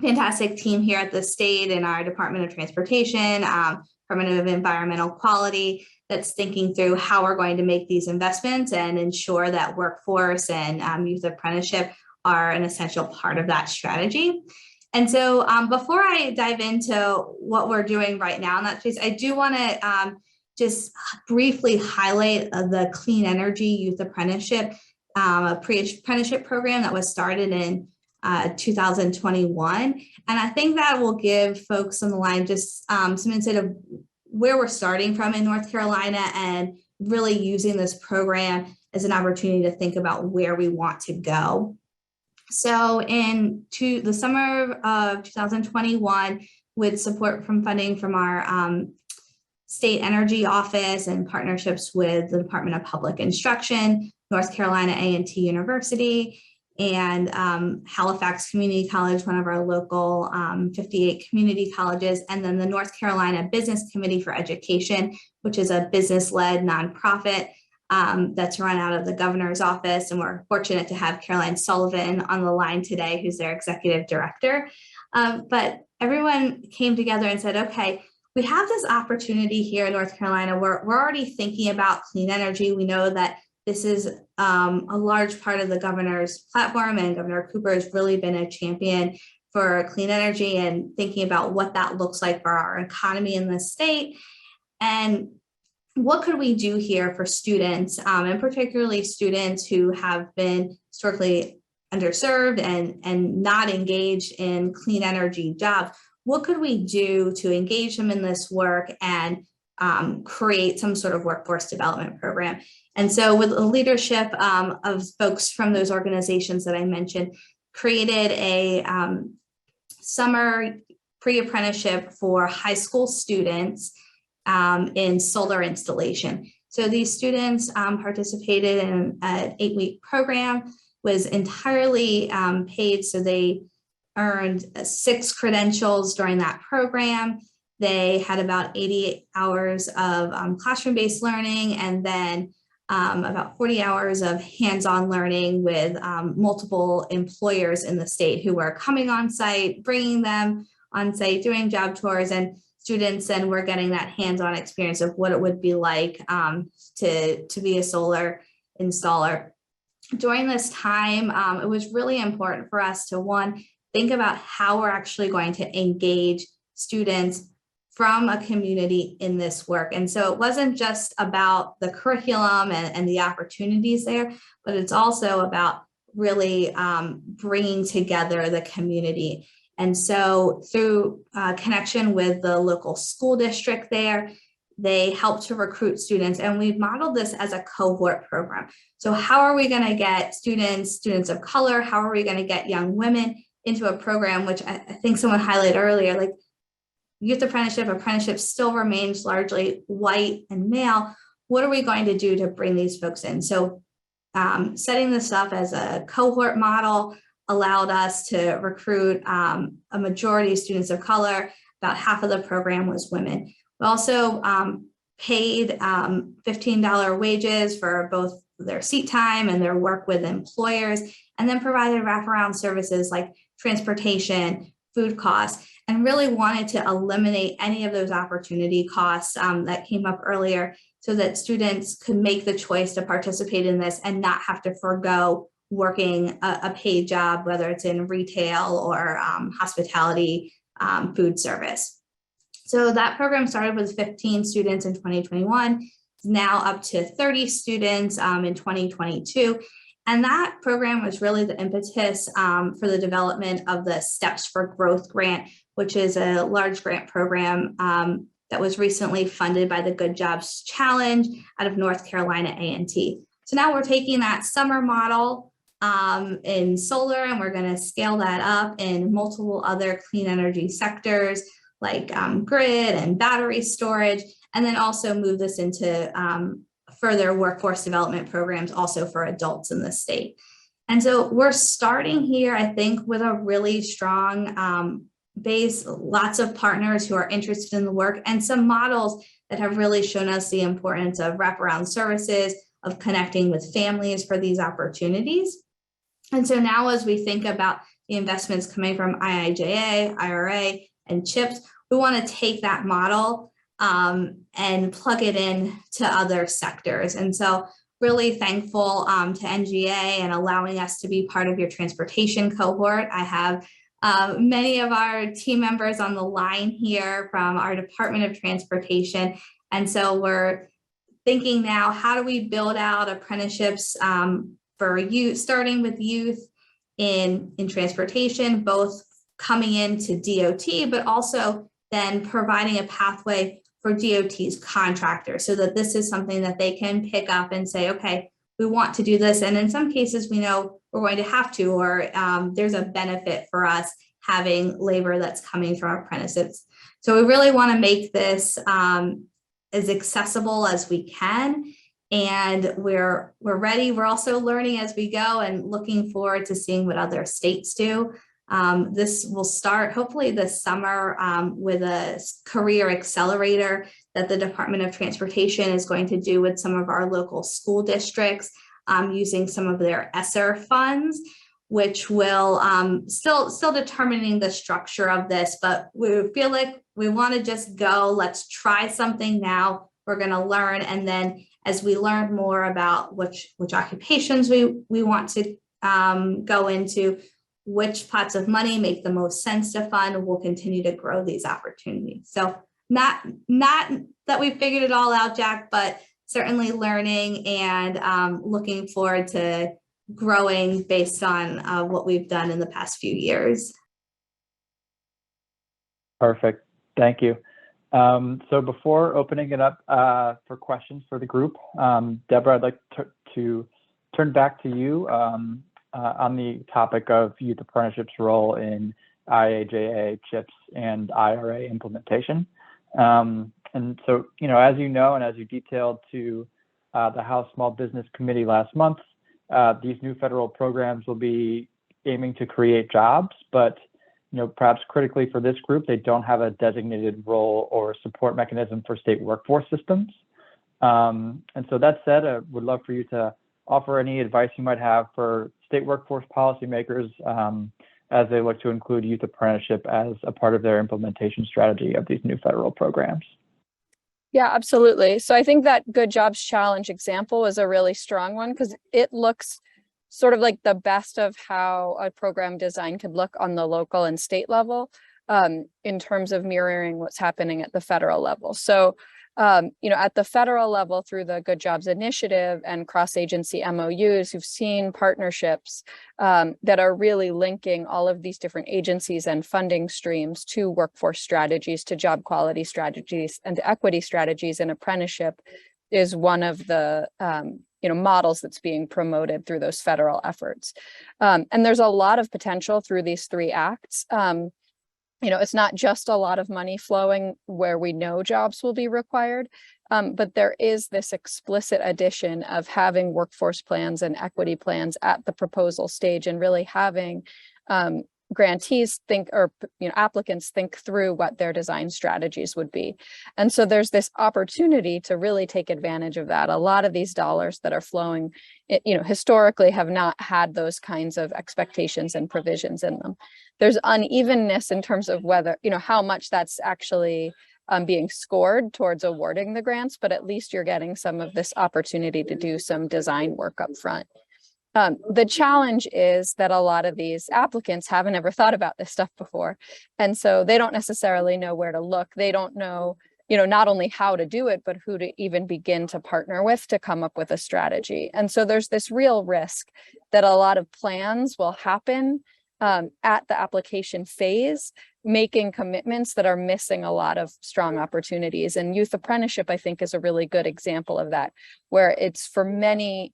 fantastic team here at the state in our Department of Transportation, Department of Environmental Quality, that's thinking through how we're going to make these investments and ensure that workforce and youth apprenticeship are an essential part of that strategy. And so before I dive into what we're doing right now in that space, I do want to just briefly highlight the Clean Energy Youth Apprenticeship, a pre-apprenticeship program that was started in 2021. And I think that will give folks on the line just some insight of where we're starting from in North Carolina, and really using this program as an opportunity to think about where we want to go. So the summer of 2021, with support from funding from our state energy office and partnerships with the Department of Public Instruction, North Carolina A&T University, and Halifax Community College, one of our local 58 community colleges, and then the North Carolina Business Committee for Education, which is a business-led nonprofit that's run out of the governor's office. And we're fortunate to have Caroline Sullivan on the line today, who's their executive director. But everyone came together and said, okay, we have this opportunity here in North Carolina. We're already thinking about clean energy. We know that this is a large part of the governor's platform, and Governor Cooper has really been a champion for clean energy and thinking about what that looks like for our economy in the state. And what could we do here for students, and particularly students who have been historically underserved and not engaged in clean energy jobs? what could we do to engage them in this work and create some sort of workforce development program. And so with the leadership of folks from those organizations that I mentioned, created a summer pre-apprenticeship for high school students in solar installation. So these students participated in an 8-week program, was entirely paid. So they earned 6 credentials during that program. They had about 80 hours of classroom-based learning, and then about 40 hours of hands-on learning with multiple employers in the state who were coming on site, bringing them on site, doing job tours, and students then were getting that hands-on experience of what it would be like to be a solar installer. During this time, it was really important for us to, one, think about how we're actually going to engage students from a community in this work. And so it wasn't just about the curriculum and the opportunities there, but it's also about really bringing together the community. And so through connection with the local school district there, they helped to recruit students, and we've modeled this as a cohort program. So how are we going to get students of color? How are we going to get young women into a program, which I think someone highlighted earlier, like youth apprenticeship still remains largely white and male. What are we going to do to bring these folks in? So setting this up as a cohort model allowed us to recruit a majority of students of color. About half of the program was women. We also paid $15 wages for both their seat time and their work with employers, and then provided wraparound services like transportation, food costs, and really wanted to eliminate any of those opportunity costs that came up earlier so that students could make the choice to participate in this and not have to forgo working a paid job, whether it's in retail or hospitality, food service. So that program started with 15 students in 2021, it's now up to 30 students in 2022. And that program was really the impetus for the development of the Steps for Growth grant, which is a large grant program that was recently funded by the Good Jobs Challenge out of North Carolina A&T. So now we're taking that summer model in solar, and we're going to scale that up in multiple other clean energy sectors like grid and battery storage, and then also move this into further workforce development programs also for adults in the state. And so we're starting here, I think, with a really strong base, lots of partners who are interested in the work, and some models that have really shown us the importance of wraparound services, of connecting with families for these opportunities. And so now as we think about the investments coming from IIJA, IRA, and CHIPS, we want to take that model and plug it in to other sectors. And so really thankful to NGA and allowing us to be part of your transportation cohort. I have many of our team members on the line here from our Department of Transportation. And so we're thinking now, how do we build out apprenticeships for youth, starting with youth in transportation, both coming into DOT, but also then providing a pathway for DOT's contractors so that this is something that they can pick up and say, okay, we want to do this. And in some cases, we know we're going to have to, or there's a benefit for us having labor that's coming from apprentices. So we really want to make this as accessible as we can. And we're ready. We're also learning as we go and looking forward to seeing what other states do. This will start hopefully this summer with a career accelerator that the Department of Transportation is going to do with some of our local school districts using some of their ESSER funds, which will still determining the structure of this, but we feel like we want to just go, let's try something now. We're going to learn, and then as we learn more about which occupations we want to go into, which pots of money make the most sense to fund, we'll continue to grow these opportunities. So not that we figured it all out, Jack, but certainly learning and looking forward to growing based on what we've done in the past few years. Perfect. Thank you. So before opening it up for questions for the group, Deborah, I'd like to turn back to you on the topic of youth apprenticeships role in IIJA, CHIPS, and IRA implementation. And so, as you know, and as you detailed to the House Small Business Committee last month, these new federal programs will be aiming to create jobs, but perhaps critically for this group, they don't have a designated role or support mechanism for state workforce systems. And so that said, I would love for you to offer any advice you might have for state workforce policymakers as they look to include youth apprenticeship as a part of their implementation strategy of these new federal programs. Yeah, absolutely. So I think that Good Jobs Challenge example is a really strong one because it looks sort of like the best of how a program design could look on the local and state level in terms of mirroring what's happening at the federal level. So, at the federal level through the Good Jobs Initiative and cross-agency MOUs, you've seen partnerships that are really linking all of these different agencies and funding streams to workforce strategies, to job quality strategies, and to equity strategies. And apprenticeship is one of the models that's being promoted through those federal efforts. And there's a lot of potential through these three acts. It's not just a lot of money flowing where we know jobs will be required, but there is this explicit addition of having workforce plans and equity plans at the proposal stage and really having grantees think, or applicants think through what their design strategies would be. And so there's this opportunity to really take advantage of that. A lot of these dollars that are flowing, historically have not had those kinds of expectations and provisions in them. There's unevenness in terms of whether, how much that's actually being scored towards awarding the grants, but at least you're getting some of this opportunity to do some design work up front. The challenge is that a lot of these applicants haven't ever thought about this stuff before. And so they don't necessarily know where to look. They don't know, not only how to do it, but who to even begin to partner with to come up with a strategy. And so there's this real risk that a lot of plans will happen at the application phase, making commitments that are missing a lot of strong opportunities. And youth apprenticeship, I think, is a really good example of that, where it's for many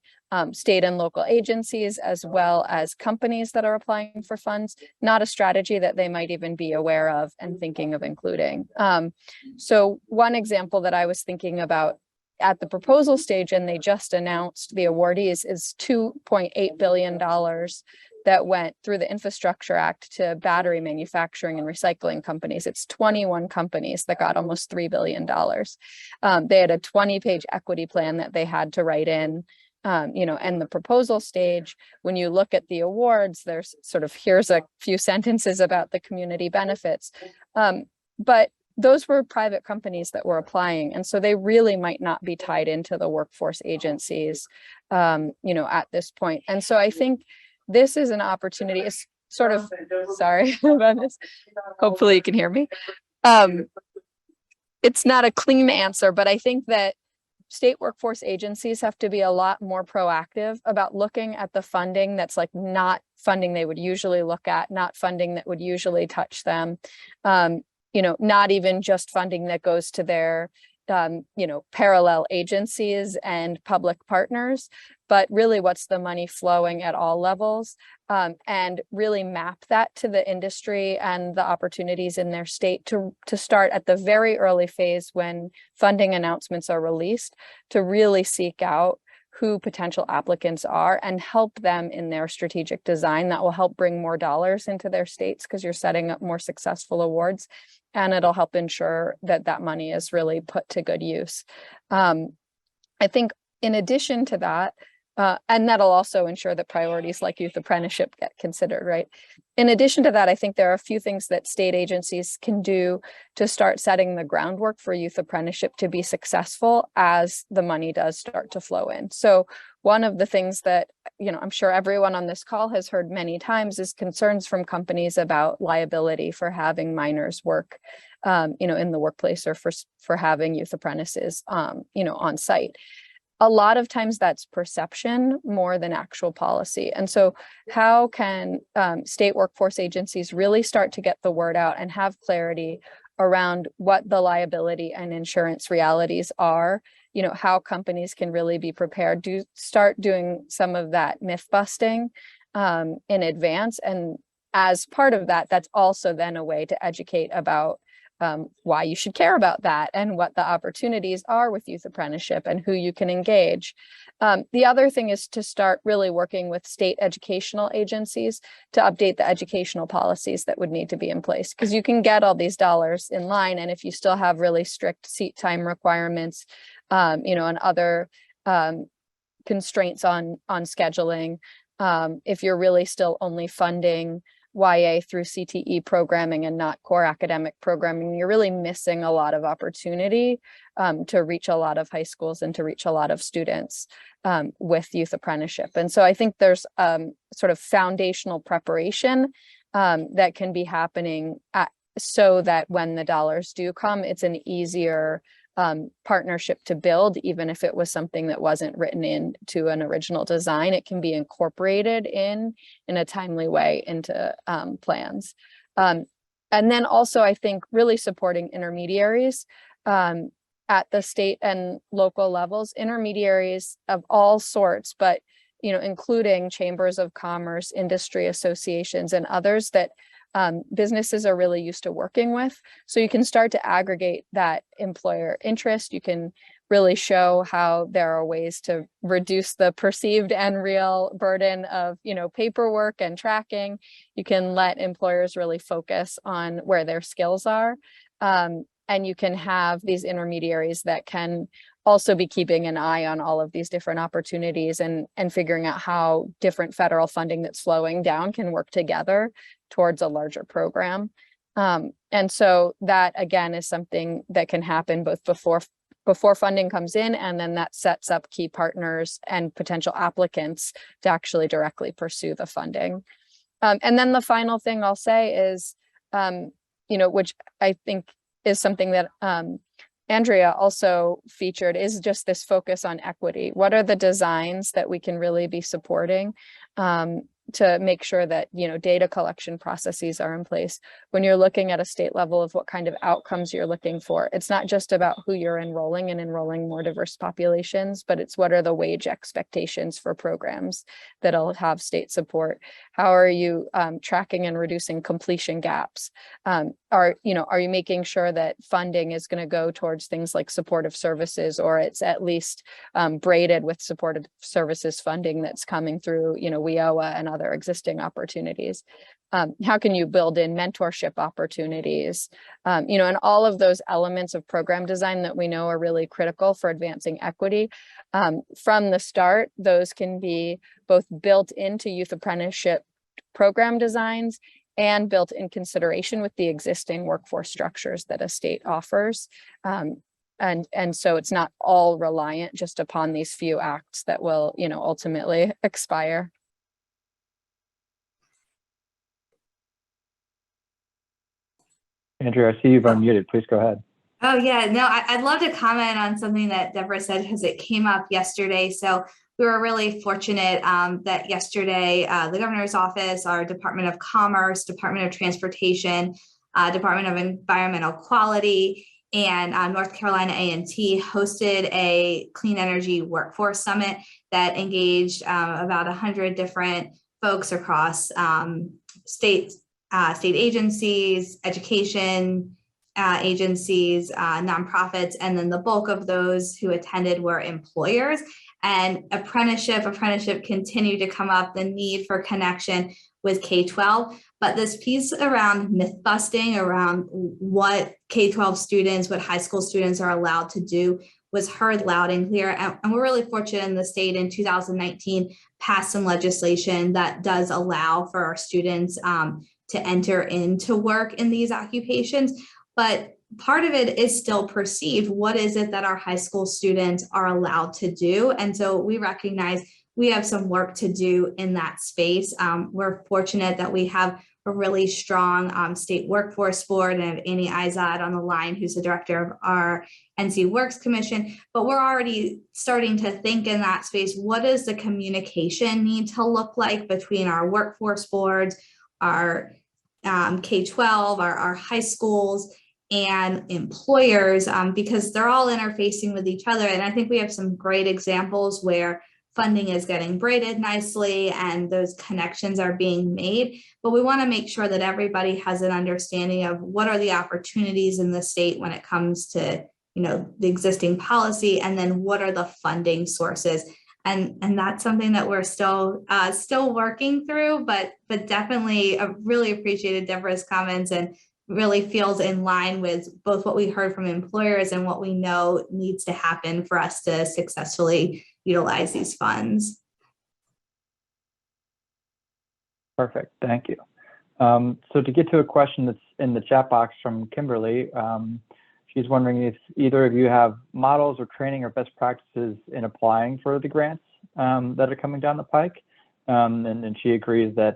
state and local agencies, as well as companies that are applying for funds, not a strategy that they might even be aware of and thinking of including. So one example that I was thinking about at the proposal stage, and they just announced the awardees, is $2.8 billion that went through the Infrastructure Act to battery manufacturing and recycling companies. It's 21 companies that got almost $3 billion. They had a 20-page equity plan that they had to write in. And the proposal stage, when you look at the awards, there's sort of, here's a few sentences about the community benefits. But those were private companies that were applying. And so they really might not be tied into the workforce agencies, at this point. And so I think this is an opportunity. It's sort of, sorry about this. Hopefully you can hear me. It's not a clean answer, but I think that state workforce agencies have to be a lot more proactive about looking at the funding that's like not funding they would usually look at, not funding that would usually touch them, not even just funding that goes to their, parallel agencies and public partners, but really what's the money flowing at all levels, and really map that to the industry and the opportunities in their state to start at the very early phase when funding announcements are released, to really seek out who potential applicants are and help them in their strategic design. That will help bring more dollars into their states because you're setting up more successful awards, and it'll help ensure that that money is really put to good use. I think in addition to that, and that'll also ensure that priorities like youth apprenticeship get considered, right? In addition to that, I think there are a few things that state agencies can do to start setting the groundwork for youth apprenticeship to be successful as the money does start to flow in. So one of the things that, I'm sure everyone on this call has heard many times is concerns from companies about liability for having minors work, in the workplace, or for having youth apprentices, on site. a lot of times that's perception more than actual policy. And so how can state workforce agencies really start to get the word out and have clarity around what the liability and insurance realities are, how companies can really be prepared to start doing some of that myth busting in advance. And as part of that, that's also then a way to educate about why you should care about that and what the opportunities are with youth apprenticeship and who you can engage. The other thing is to start really working with state educational agencies to update the educational policies that would need to be in place, because you can get all these dollars in line, and if you still have really strict seat time requirements, and other constraints on scheduling, if you're really still only funding YA through CTE programming and not core academic programming, you're really missing a lot of opportunity to reach a lot of high schools and to reach a lot of students with youth apprenticeship. And so I think there's sort of foundational preparation that can be happening so that when the dollars do come, it's an easier partnership to build. Even if it was something that wasn't written into an original design, it can be incorporated in a timely way into plans. And then also, I think really supporting intermediaries at the state and local levels, intermediaries of all sorts, but including chambers of commerce, industry associations, and others that businesses are really used to working with. So you can start to aggregate that employer interest. You can really show how there are ways to reduce the perceived and real burden of, paperwork and tracking. You can let employers really focus on where their skills are. And you can have these intermediaries that can also be keeping an eye on all of these different opportunities and figuring out how different federal funding that's flowing down can work together towards a larger program. And so that, again, is something that can happen both before funding comes in, and then that sets up key partners and potential applicants to actually directly pursue the funding. And then the final thing I'll say is, which I think is something that Andrea also featured, is just this focus on equity. What are the designs that we can really be supporting to make sure that, data collection processes are in place? When you're looking at a state level of what kind of outcomes you're looking for, it's not just about who you're enrolling and enrolling more diverse populations, but it's what are the wage expectations for programs that'll have state support? How are you tracking and reducing completion gaps? Are you making sure that funding is going to go towards things like supportive services, or it's at least braided with supportive services funding that's coming through, WIOA and other existing opportunities? How can you build in mentorship opportunities? And all of those elements of program design that we know are really critical for advancing equity. From the start, those can be both built into youth apprenticeship program designs and built in consideration with the existing workforce structures that a state offers. And so it's not all reliant just upon these few acts that will, ultimately expire. Andrea, I see you've unmuted. Please go ahead. Oh, yeah. No, I'd love to comment on something that Deborah said, because it came up yesterday. So we were really fortunate that yesterday, the governor's office, our Department of Commerce, Department of Transportation, Department of Environmental Quality, and North Carolina A&T hosted a clean energy workforce summit that engaged about 100 different folks across state agencies, education agencies, nonprofits, and then the bulk of those who attended were employers. And apprenticeship continued to come up, the need for connection with K-12. But this piece around myth busting around what K-12 students, what high school students are allowed to do was heard loud and clear. And we're really fortunate in the state in 2019 passed some legislation that does allow for our students to enter into work in these occupations. But part of it is still perceived. What is it that our high school students are allowed to do? And so we recognize we have some work to do in that space. We're fortunate that we have a really strong state workforce board, and I have Annie Izad on the line, who's the director of our NC Works Commission. But we're already starting to think in that space, what does the communication need to look like between our workforce boards, our K-12, our high schools, and employers, because they're all interfacing with each other. And I think we have some great examples where funding is getting braided nicely and those connections are being made. But we want to make sure that everybody has an understanding of what are the opportunities in the state when it comes to, the existing policy, and then what are the funding sources. And that's something that we're still working through, but definitely really appreciated Deborah's comments, and really feels in line with both what we heard from employers and what we know needs to happen for us to successfully utilize these funds. Perfect, thank you. So to get to a question that's in the chat box from Kimberly, she's wondering if either of you have models or training or best practices in applying for the grants that are coming down the pike. And she agrees that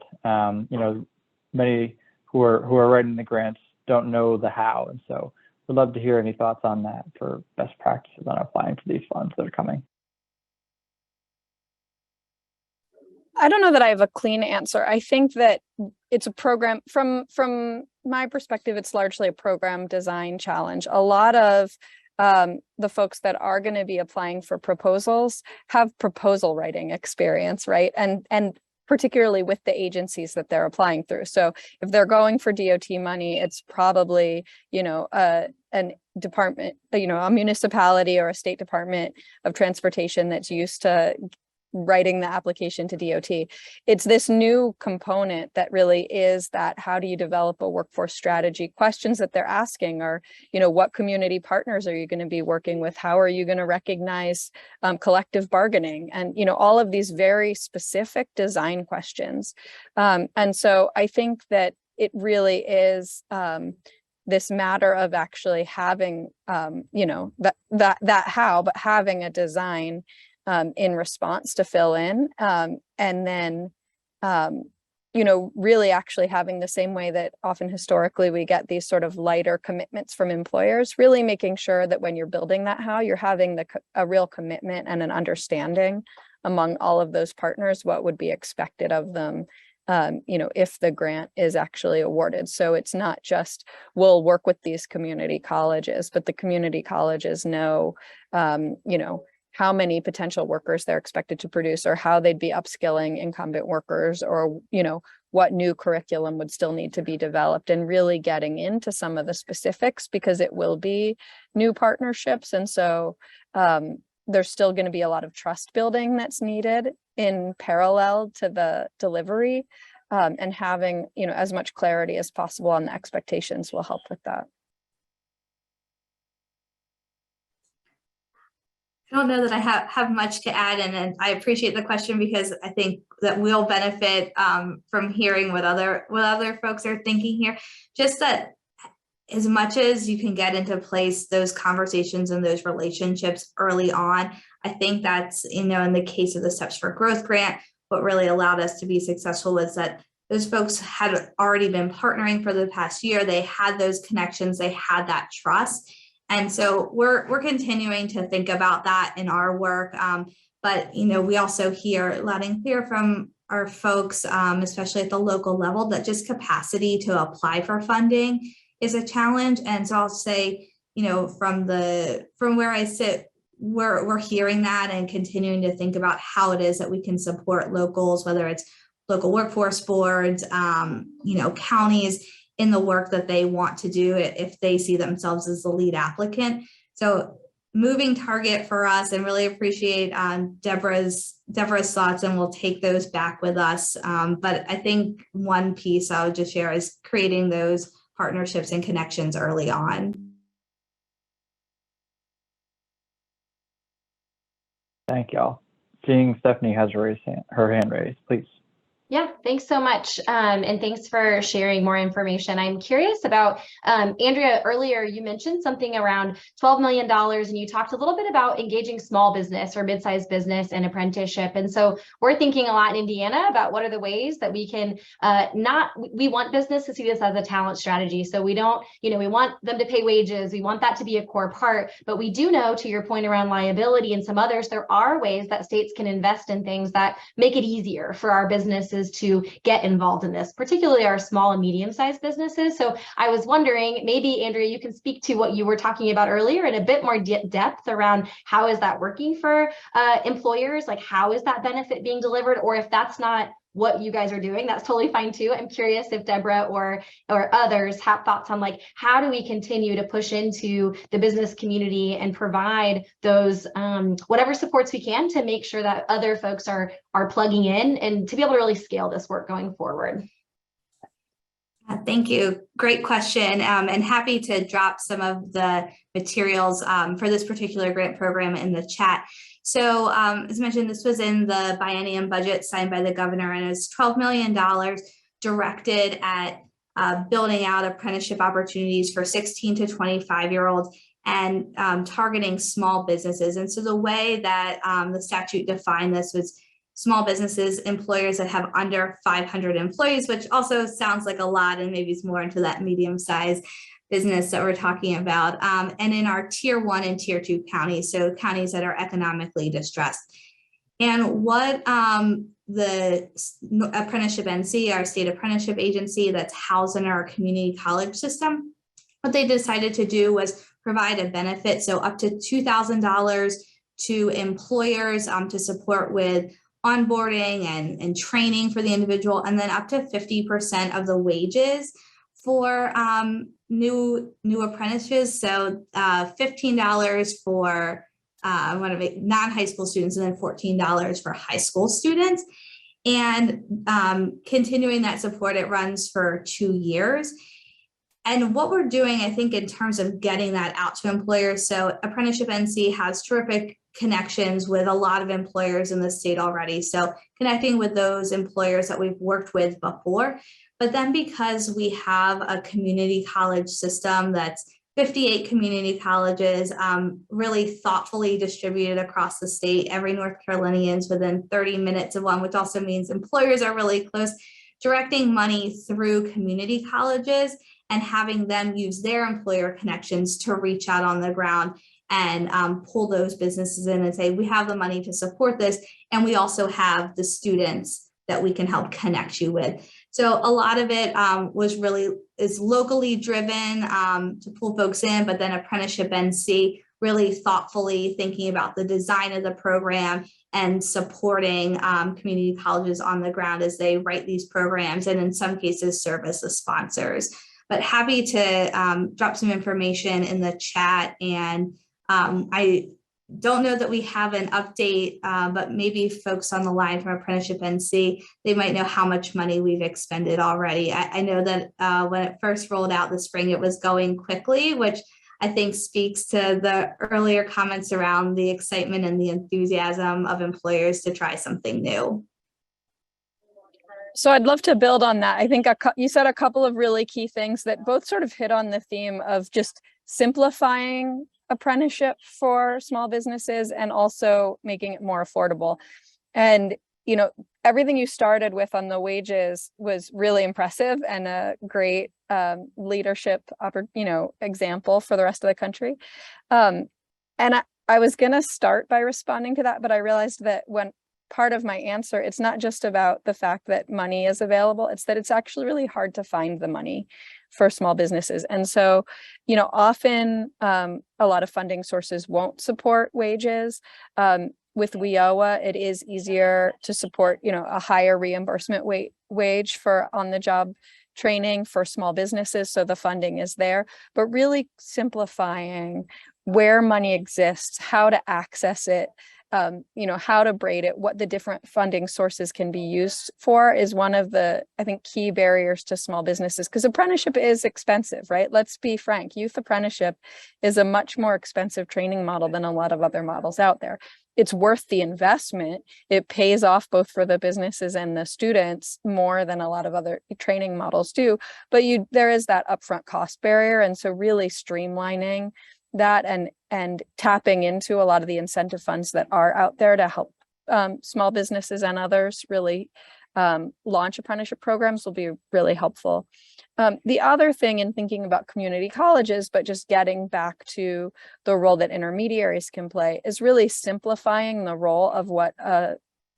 many who are writing the grants don't know the how, and so we'd love to hear any thoughts on that for best practices on applying for these funds that are coming. I don't know that I have a clean answer. I think that it's a program from my perspective, it's largely a program design challenge. A lot of the folks that are going to be applying for proposals have proposal writing experience, right? And particularly with the agencies that they're applying through. So if they're going for DOT money, it's probably, an department, a municipality or a state department of transportation that's used to writing the application to DOT. It's this new component that really is that, how do you develop a workforce strategy? Questions that they're asking are, what community partners are you going to be working with? How are you going to recognize collective bargaining? And, all of these very specific design questions. And so I think that it really is this matter of actually having, that how, but having a design in response to fill in, and then, really actually having the same way that often historically we get these sort of lighter commitments from employers, really making sure that when you're building that how, you're having a real commitment and an understanding among all of those partners what would be expected of them, if the grant is actually awarded. So it's not just, we'll work with these community colleges, but the community colleges know, how many potential workers they're expected to produce, or how they'd be upskilling incumbent workers, or, what new curriculum would still need to be developed, and really getting into some of the specifics, because it will be new partnerships. And so there's still going to be a lot of trust building that's needed in parallel to the delivery, and having, as much clarity as possible on the expectations will help with that. I don't know that I have much to add, and I appreciate the question, because I think that we'll benefit from hearing what other folks are thinking here. Just that as much as you can get into place those conversations and those relationships early on, I think that's, in the case of the Steps for Growth grant, what really allowed us to be successful was that those folks had already been partnering for the past year. They had those connections, they had that trust. And so we're continuing to think about that in our work. But, we also hear loud and clear from our folks, especially at the local level, that just capacity to apply for funding is a challenge. And so I'll say, from where I sit, we're hearing that and continuing to think about how it is that we can support locals, whether it's local workforce boards, counties, in the work that they want to do if they see themselves as the lead applicant. So moving target for us, and really appreciate Deborah's thoughts, and we'll take those back with us. But I think one piece I would just share is creating those partnerships and connections early on. Thank y'all. Seeing Stephanie has her hand raised, please. Yeah, thanks so much. And thanks for sharing more information. I'm curious about, Andrea, earlier you mentioned something around $12 million, and you talked a little bit about engaging small business or mid-sized business and apprenticeship. And so we're thinking a lot in Indiana about what are the ways that we can we want business to see this as a talent strategy. So we don't, we want them to pay wages. We want that to be a core part, but we do know, to your point around liability and some others, there are ways that states can invest in things that make it easier for our businesses to get involved in this, particularly our small and medium-sized businesses. So I was wondering, maybe Andrea, you can speak to what you were talking about earlier in a bit more depth around how is that working for employers? Like, how is that benefit being delivered? Or if that's not what you guys are doing, that's totally fine too. I'm curious if Deborah or others have thoughts on, like, how do we continue to push into the business community and provide those whatever supports we can to make sure that other folks are plugging in and to be able to really scale this work going forward. Thank you. Great question. And happy to drop some of the materials for this particular grant program in the chat. So as mentioned, this was in the biennium budget signed by the governor, and it was $12 million directed at building out apprenticeship opportunities for 16 to 25-year-olds and targeting small businesses. And so the way that the statute defined this was small businesses, employers that have under 500 employees, which also sounds like a lot, and maybe it's more into that medium-sized business that we're talking about, and in our tier 1 and tier 2 counties, so counties that are economically distressed. And what the Apprenticeship NC, our state apprenticeship agency that's housed in our community college system, what they decided to do was provide a benefit, so up to $2,000 to employers to support with onboarding and training for the individual, and then up to 50% of the wages for new apprentices. So $15 for non-high school students, and then $14 for high school students. And continuing that support, it runs for 2 years. And what we're doing, I think, in terms of getting that out to employers, so Apprenticeship NC has terrific connections with a lot of employers in the state already. So connecting with those employers that we've worked with before. But then because we have a community college system that's 58 community colleges, really thoughtfully distributed across the state, every North Carolinian's within 30 minutes of one, which also means employers are really close, directing money through community colleges and having them use their employer connections to reach out on the ground and pull those businesses in and say, we have the money to support this, and we also have the students that we can help connect you with. So a lot of it is locally driven to pull folks in, but then Apprenticeship NC really thoughtfully thinking about the design of the program and supporting community colleges on the ground as they write these programs, and in some cases serve as the sponsors. But happy to drop some information in the chat, and I don't know that we have an update, but maybe folks on the line from Apprenticeship NC, they might know how much money we've expended already. I know that when it first rolled out this spring, it was going quickly, which I think speaks to the earlier comments around the excitement and the enthusiasm of employers to try something new. So I'd love to build on that. I think you said a couple of really key things that both sort of hit on the theme of just simplifying apprenticeship for small businesses and also making it more affordable. And, everything you started with on the wages was really impressive and a great leadership, example for the rest of the country. And I was going to start by responding to that, but I realized that when part of my answer, it's not just about the fact that money is available, it's that it's actually really hard to find the money for small businesses. And so, often a lot of funding sources won't support wages. With WIOA, it is easier to support, a higher reimbursement wage for on-the-job training for small businesses. So the funding is there, but really simplifying where money exists, how to access it, how to braid it, what the different funding sources can be used for is one of the, I think, key barriers to small businesses, because apprenticeship is expensive, right? Let's be frank, youth apprenticeship is a much more expensive training model than a lot of other models out there. It's worth the investment. It pays off both for the businesses and the students more than a lot of other training models do, but there is that upfront cost barrier. And so really streamlining that and tapping into a lot of the incentive funds that are out there to help small businesses and others really launch apprenticeship programs will be really helpful. The other thing in thinking about community colleges, but just getting back to the role that intermediaries can play, is really simplifying the role of what a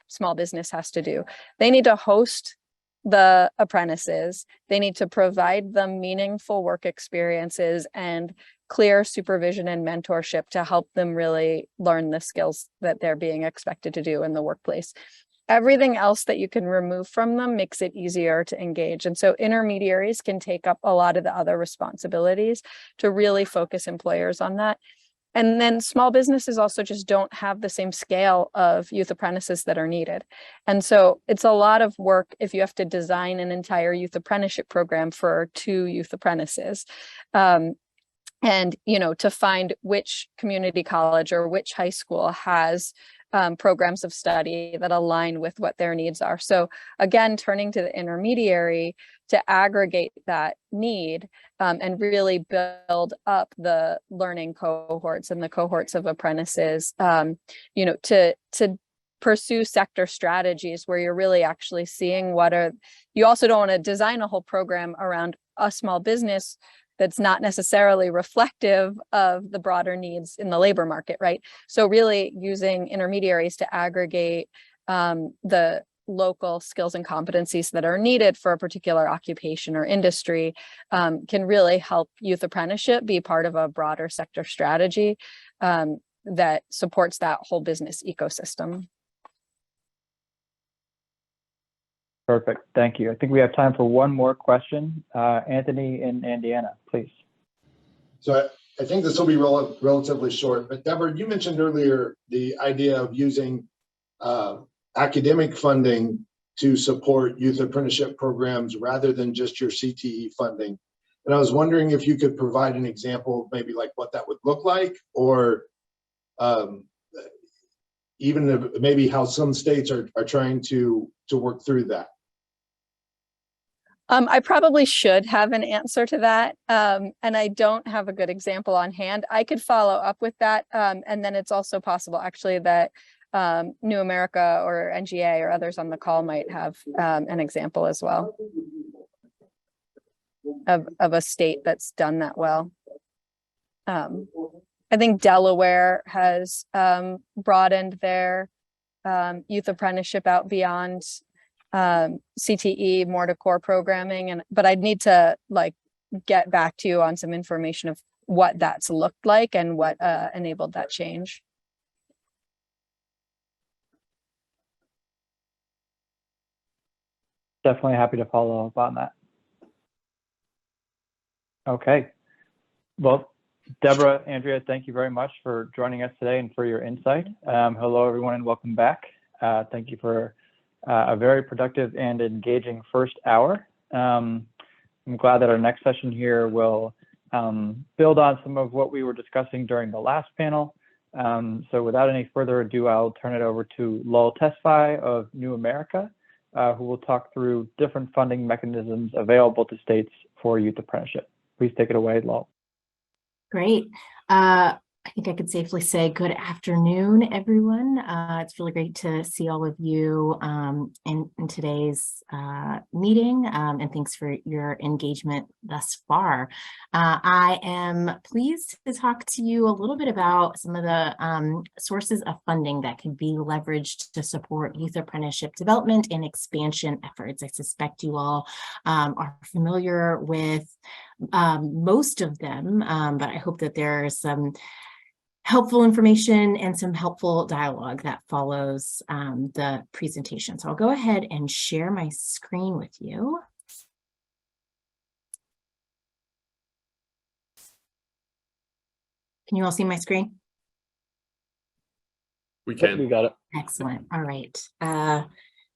small business has to do. They need to host the apprentices. They need to provide them meaningful work experiences and clear supervision and mentorship to help them really learn the skills that they're being expected to do in the workplace. Everything else that you can remove from them makes it easier to engage. And so intermediaries can take up a lot of the other responsibilities to really focus employers on that. And then small businesses also just don't have the same scale of youth apprentices that are needed. And so it's a lot of work if you have to design an entire youth apprenticeship program for 2 youth apprentices. And, to find which community college or which high school has programs of study that align with what their needs are. So again, turning to the intermediary to aggregate that need and really build up the learning cohorts and the cohorts of apprentices, to pursue sector strategies where you're really actually seeing you also don't want to design a whole program around a small business that's not necessarily reflective of the broader needs in the labor market, right? So really using intermediaries to aggregate the local skills and competencies that are needed for a particular occupation or industry can really help youth apprenticeship be part of a broader sector strategy that supports that whole business ecosystem. Perfect. Thank you. I think we have time for one more question. Anthony in Indiana, please. So I think this will be relatively short, but Deborah, you mentioned earlier the idea of using academic funding to support youth apprenticeship programs rather than just your CTE funding. And I was wondering if you could provide an example of maybe like what that would look like, or even maybe how some states are trying to work through that. I probably should have an answer to that, and I don't have a good example on hand. I could follow up with that, and then it's also possible actually that New America or NGA or others on the call might have an example as well of a state that's done that well. I think Delaware has broadened their youth apprenticeship out beyond CTE, more to core programming, but I'd need to get back to you on some information of what that's looked like and what enabled that change. Definitely happy to follow up on that. Okay. Well, Deborah, Andrea, thank you very much for joining us today and for your insight. Hello, everyone, and welcome back. Thank you for a very productive and engaging first hour. I'm glad that our next session here will build on some of what we were discussing during the last panel. So without any further ado, I'll turn it over to Lowell Tesfaye of New America, who will talk through different funding mechanisms available to states for youth apprenticeship. Please take it away, Lowell. Great. I think I could safely say good afternoon, everyone. It's really great to see all of you in today's meeting, and thanks for your engagement thus far. I am pleased to talk to you a little bit about some of the sources of funding that can be leveraged to support youth apprenticeship development and expansion efforts. I suspect you all are familiar with most of them, but I hope that there's some helpful information and some helpful dialogue that follows the presentation. So I'll go ahead and share my screen with you. Can you all see my screen? We can. We got it. Excellent. All right.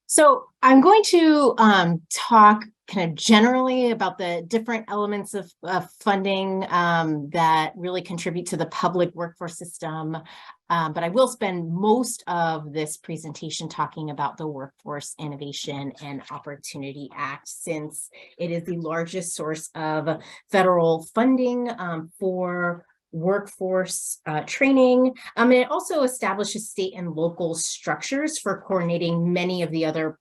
So I'm going to talk kind of generally about the different elements of funding that really contribute to the public workforce system. But I will spend most of this presentation talking about the Workforce Innovation and Opportunity Act, since it is the largest source of federal funding for workforce training. And it also establishes state and local structures for coordinating many of the other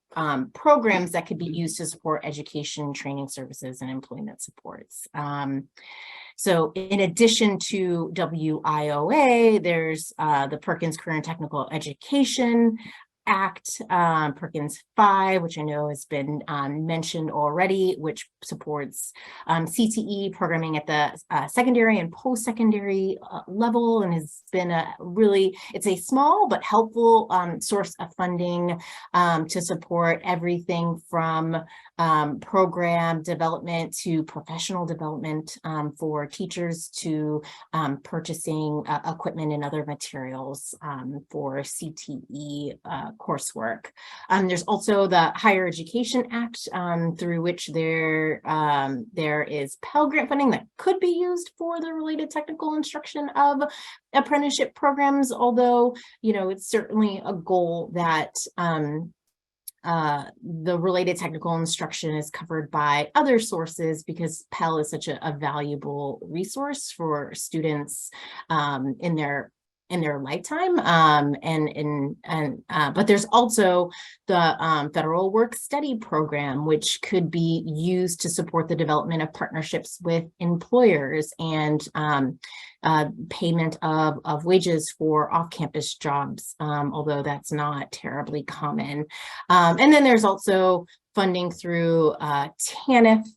programs that could be used to support education, training services, and employment supports. So in addition to WIOA, there's the Perkins Career and Technical Education Act, Perkins 5, which I know has been mentioned already, which supports CTE programming at the secondary and post-secondary level, and has been it's a small but helpful source of funding to support everything from program development to professional development for teachers, to purchasing equipment and other materials for CTE coursework. There's also the Higher Education Act, through which there is Pell Grant funding that could be used for the related technical instruction of apprenticeship programs, although, you know, it's certainly a goal that the related technical instruction is covered by other sources, because Pell is such a valuable resource for students in their lifetime. But there's also the Federal Work Study Program, which could be used to support the development of partnerships with employers and payment of wages for off-campus jobs, although that's not terribly common. And then there's also funding through TANF.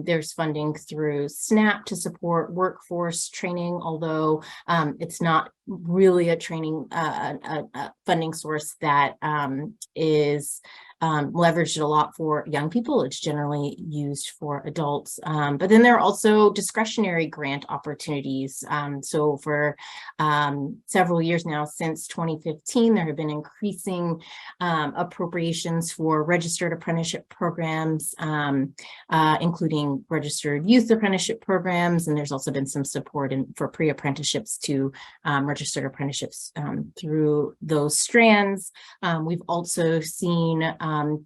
There's funding through SNAP to support workforce training, although it's not really a training funding source that is leveraged a lot for young people. It's generally used for adults. But then there are also discretionary grant opportunities. So for several years now, since 2015, there have been increasing appropriations for registered apprenticeship programs, including registered youth apprenticeship programs. And there's also been some support for pre-apprenticeships to registered apprenticeships through those strands. We've also seen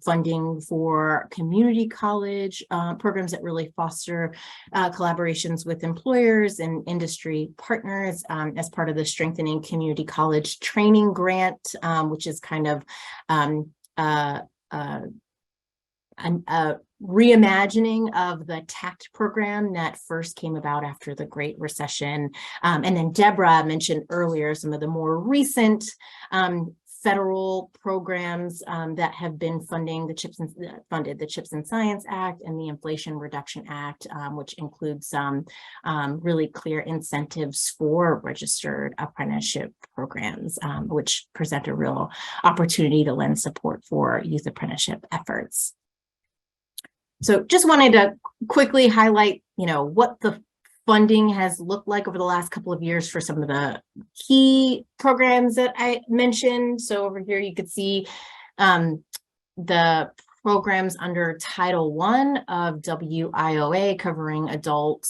funding for community college programs that really foster collaborations with employers and industry partners as part of the Strengthening Community College Training Grant, which is kind of a reimagining of the TACT program that first came about after the Great Recession. And then Deborah mentioned earlier some of the more recent federal programs that have been funding the CHIPS and Science Act and the Inflation Reduction Act, which includes some really clear incentives for registered apprenticeship programs, which present a real opportunity to lend support for youth apprenticeship efforts. So just wanted to quickly highlight, you know, what the funding has looked like over the last couple of years for some of the key programs that I mentioned. So over here, you could see the programs under Title I of WIOA covering adult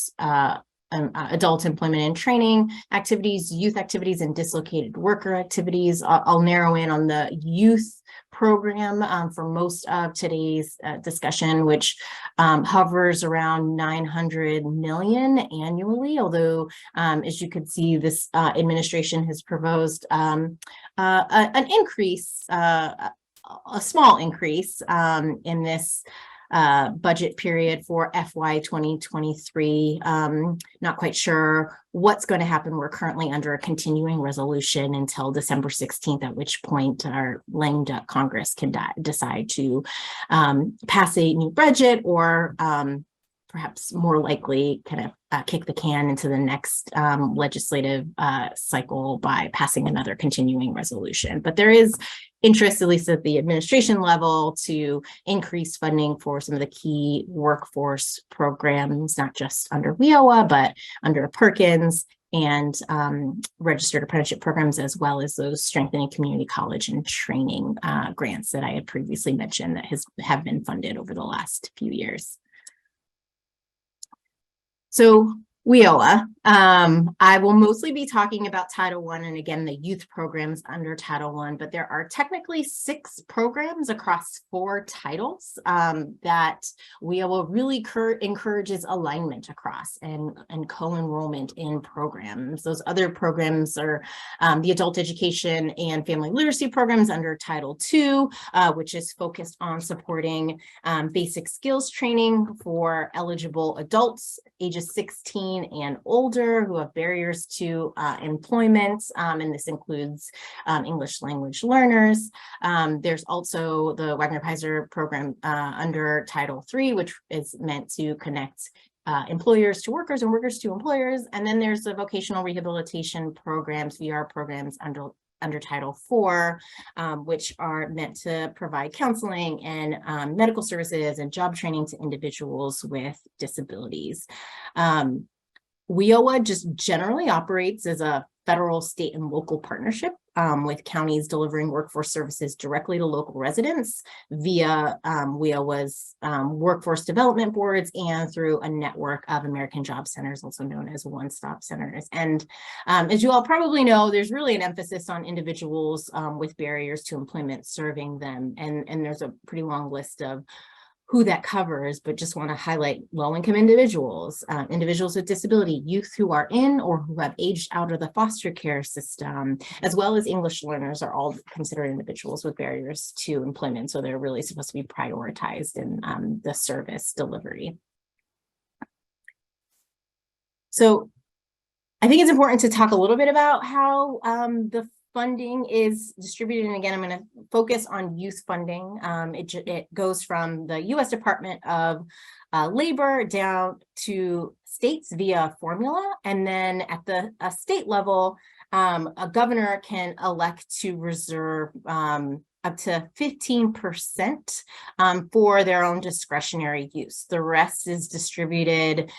employment and training activities, youth activities, and dislocated worker activities. I'll narrow in on the youth program for most of today's discussion, which hovers around 900 million annually, although as you can see, this administration has proposed an increase, a small increase in this budget period for FY 2023. Not quite sure what's going to happen. We're currently under a continuing resolution until December 16th, at which point our lame duck Congress can decide to pass a new budget, or perhaps more likely kind of kick the can into the next legislative cycle by passing another continuing resolution. But there is interest, at least at the administration level, to increase funding for some of the key workforce programs, not just under WIOA, but under Perkins and registered apprenticeship programs, as well as those strengthening community college and training grants that I had previously mentioned that have been funded over the last few years. So WIOA, I will mostly be talking about Title I and again, the youth programs under Title I, but there are technically 6 programs across 4 titles that WIOA really encourages alignment across and co-enrollment in programs. Those other programs are the adult education and family literacy programs under Title II, which is focused on supporting basic skills training for eligible adults ages 16 and older who have barriers to employment, and this includes English language learners. There's also the Wagner-Peiser program under Title III, which is meant to connect employers to workers and workers to employers. And then there's the vocational rehabilitation programs, VR programs under Title IV, which are meant to provide counseling and medical services and job training to individuals with disabilities. WIOA just generally operates as a federal, state, and local partnership with counties delivering workforce services directly to local residents via WIOA's workforce development boards and through a network of American Job Centers, also known as one-stop centers. And as you all probably know, there's really an emphasis on individuals with barriers to employment serving them. And there's a pretty long list of who that covers, but just want to highlight low-income individuals, individuals with disability, youth who are in or who have aged out of the foster care system, as well as English learners are all considered individuals with barriers to employment. So they're really supposed to be prioritized in the service delivery. So I think it's important to talk a little bit about how the funding is distributed. And again, I'm going to focus on youth funding. It goes from the U.S. Department of Labor down to states via formula. And then at the state level, a governor can elect to reserve up to 15% for their own discretionary use. The rest is distributed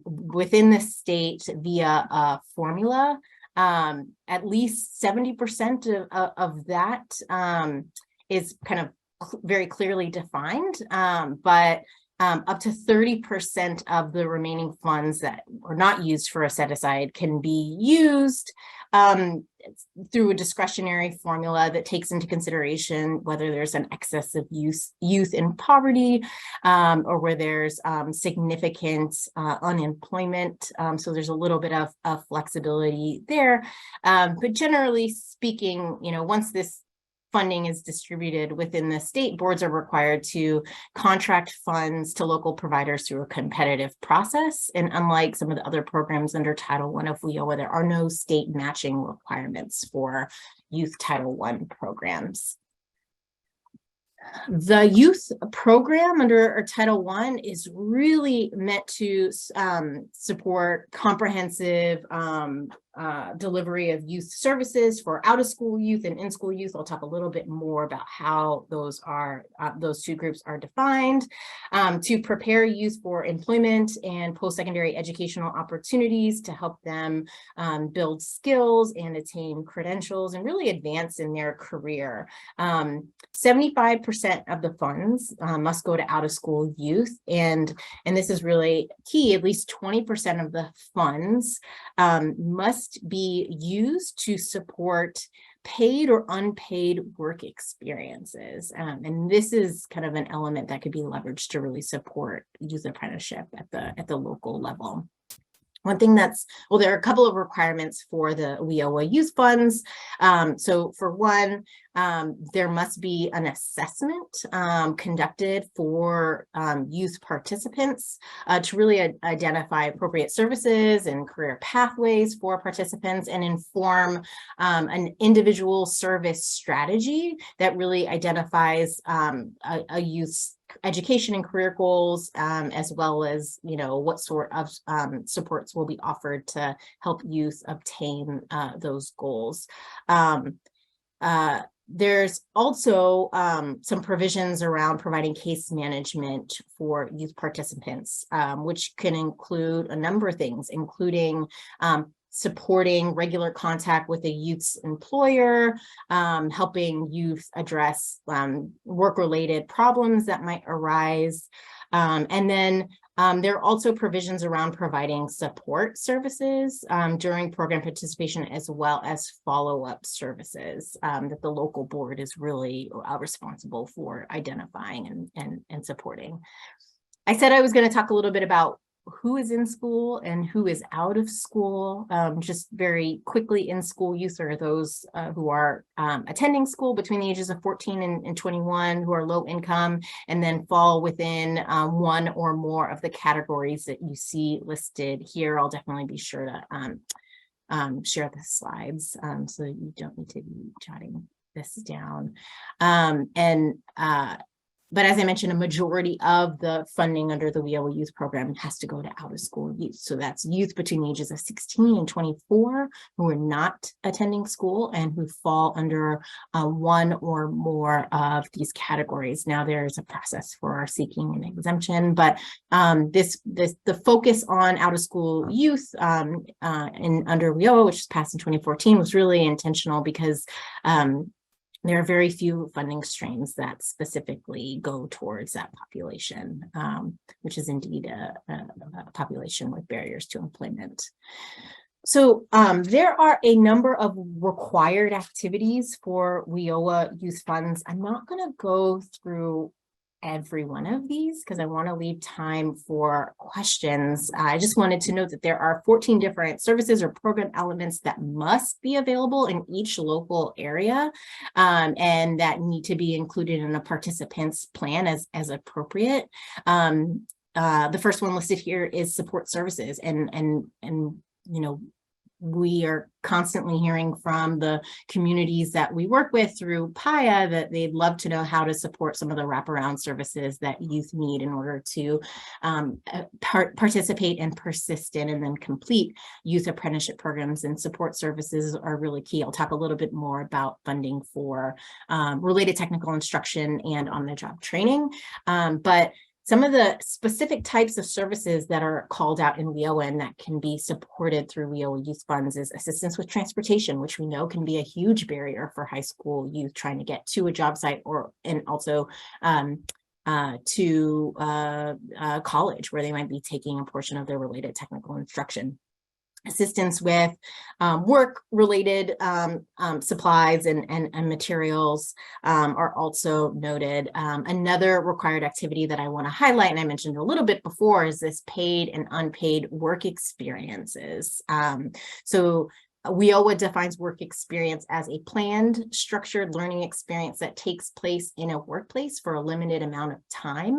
within the state via a formula. At least 70% of that is kind of very clearly defined, but up to 30% of the remaining funds that are not used for a set aside can be used through a discretionary formula that takes into consideration whether there's an excess of youth in poverty or where there's significant unemployment. So there's a little bit of flexibility there. But generally speaking, once this funding is distributed within the state, boards are required to contract funds to local providers through a competitive process. And unlike some of the other programs under Title I of WIOA, there are no state matching requirements for youth Title I programs. The youth program under Title I is really meant to support comprehensive delivery of youth services for out-of-school youth and in-school youth. I'll talk a little bit more about how those two groups are defined, to prepare youth for employment and post-secondary educational opportunities to help them build skills and attain credentials and really advance in their career. 75% of the funds must go to out-of-school youth, and this is really key. At least 20% of the funds must be used to support paid or unpaid work experiences. And this is kind of an element that could be leveraged to really support youth apprenticeship at the local level. One thing there are a couple of requirements for the WIOA youth funds. So for one, there must be an assessment conducted for youth participants to really identify appropriate services and career pathways for participants and inform an individual service strategy that really identifies a youth's education and career goals, as well as, what sort of supports will be offered to help youth obtain those goals. There's also some provisions around providing case management for youth participants, which can include a number of things, including supporting regular contact with a youth's employer, helping youth address work-related problems that might arise. And then there are also provisions around providing support services during program participation, as well as follow-up services that the local board is really responsible for identifying and supporting. I said I was going to talk a little bit about who is in school and who is out of school. Just very quickly, in school youth are those who are attending school between the ages of 14 and 21, who are low income, and then fall within one or more of the categories that you see listed here. I'll definitely be sure to share the slides so that you don't need to be jotting this down. But as I mentioned, a majority of the funding under the WIOA Youth Program has to go to out-of-school youth. So that's youth between the ages of 16 and 24 who are not attending school and who fall under one or more of these categories. Now, there's a process for seeking an exemption, but the focus on out-of-school youth under WIOA, which was passed in 2014, was really intentional because there are very few funding streams that specifically go towards that population, which is indeed a population with barriers to employment. So there are a number of required activities for WIOA youth funds. I'm not going to go through every one of these because I want to leave time for questions. I just wanted to note that there are 14 different services or program elements that must be available in each local area and that need to be included in a participant's plan as appropriate. The first one listed here is support services, and you know, we are constantly hearing from the communities that we work with through PIA that they'd love to know how to support some of the wraparound services that youth need in order to participate and persist in and then complete youth apprenticeship programs, and support services are really key. I'll talk a little bit more about funding for related technical instruction and on-the-job training, but some of the specific types of services that are called out in WIOA and that can be supported through WIOA youth funds is assistance with transportation, which we know can be a huge barrier for high school youth trying to get to a job site and also to college, where they might be taking a portion of their related technical instruction. Assistance with work-related supplies and materials are also noted. Another required activity that I want to highlight, and I mentioned a little bit before, is this paid and unpaid work experiences. So WIOA defines work experience as a planned, structured learning experience that takes place in a workplace for a limited amount of time.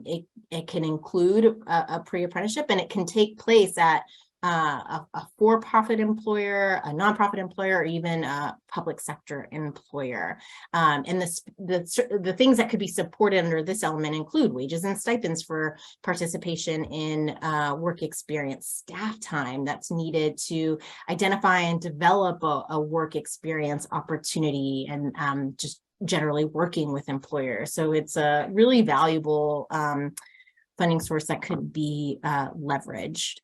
It can include a pre-apprenticeship, and it can take place at a for-profit employer, a nonprofit employer, or even a public sector employer. And the things that could be supported under this element include wages and stipends for participation in work experience, staff time that's needed to identify and develop a work experience opportunity, and just generally working with employers. So it's a really valuable funding source that could be leveraged.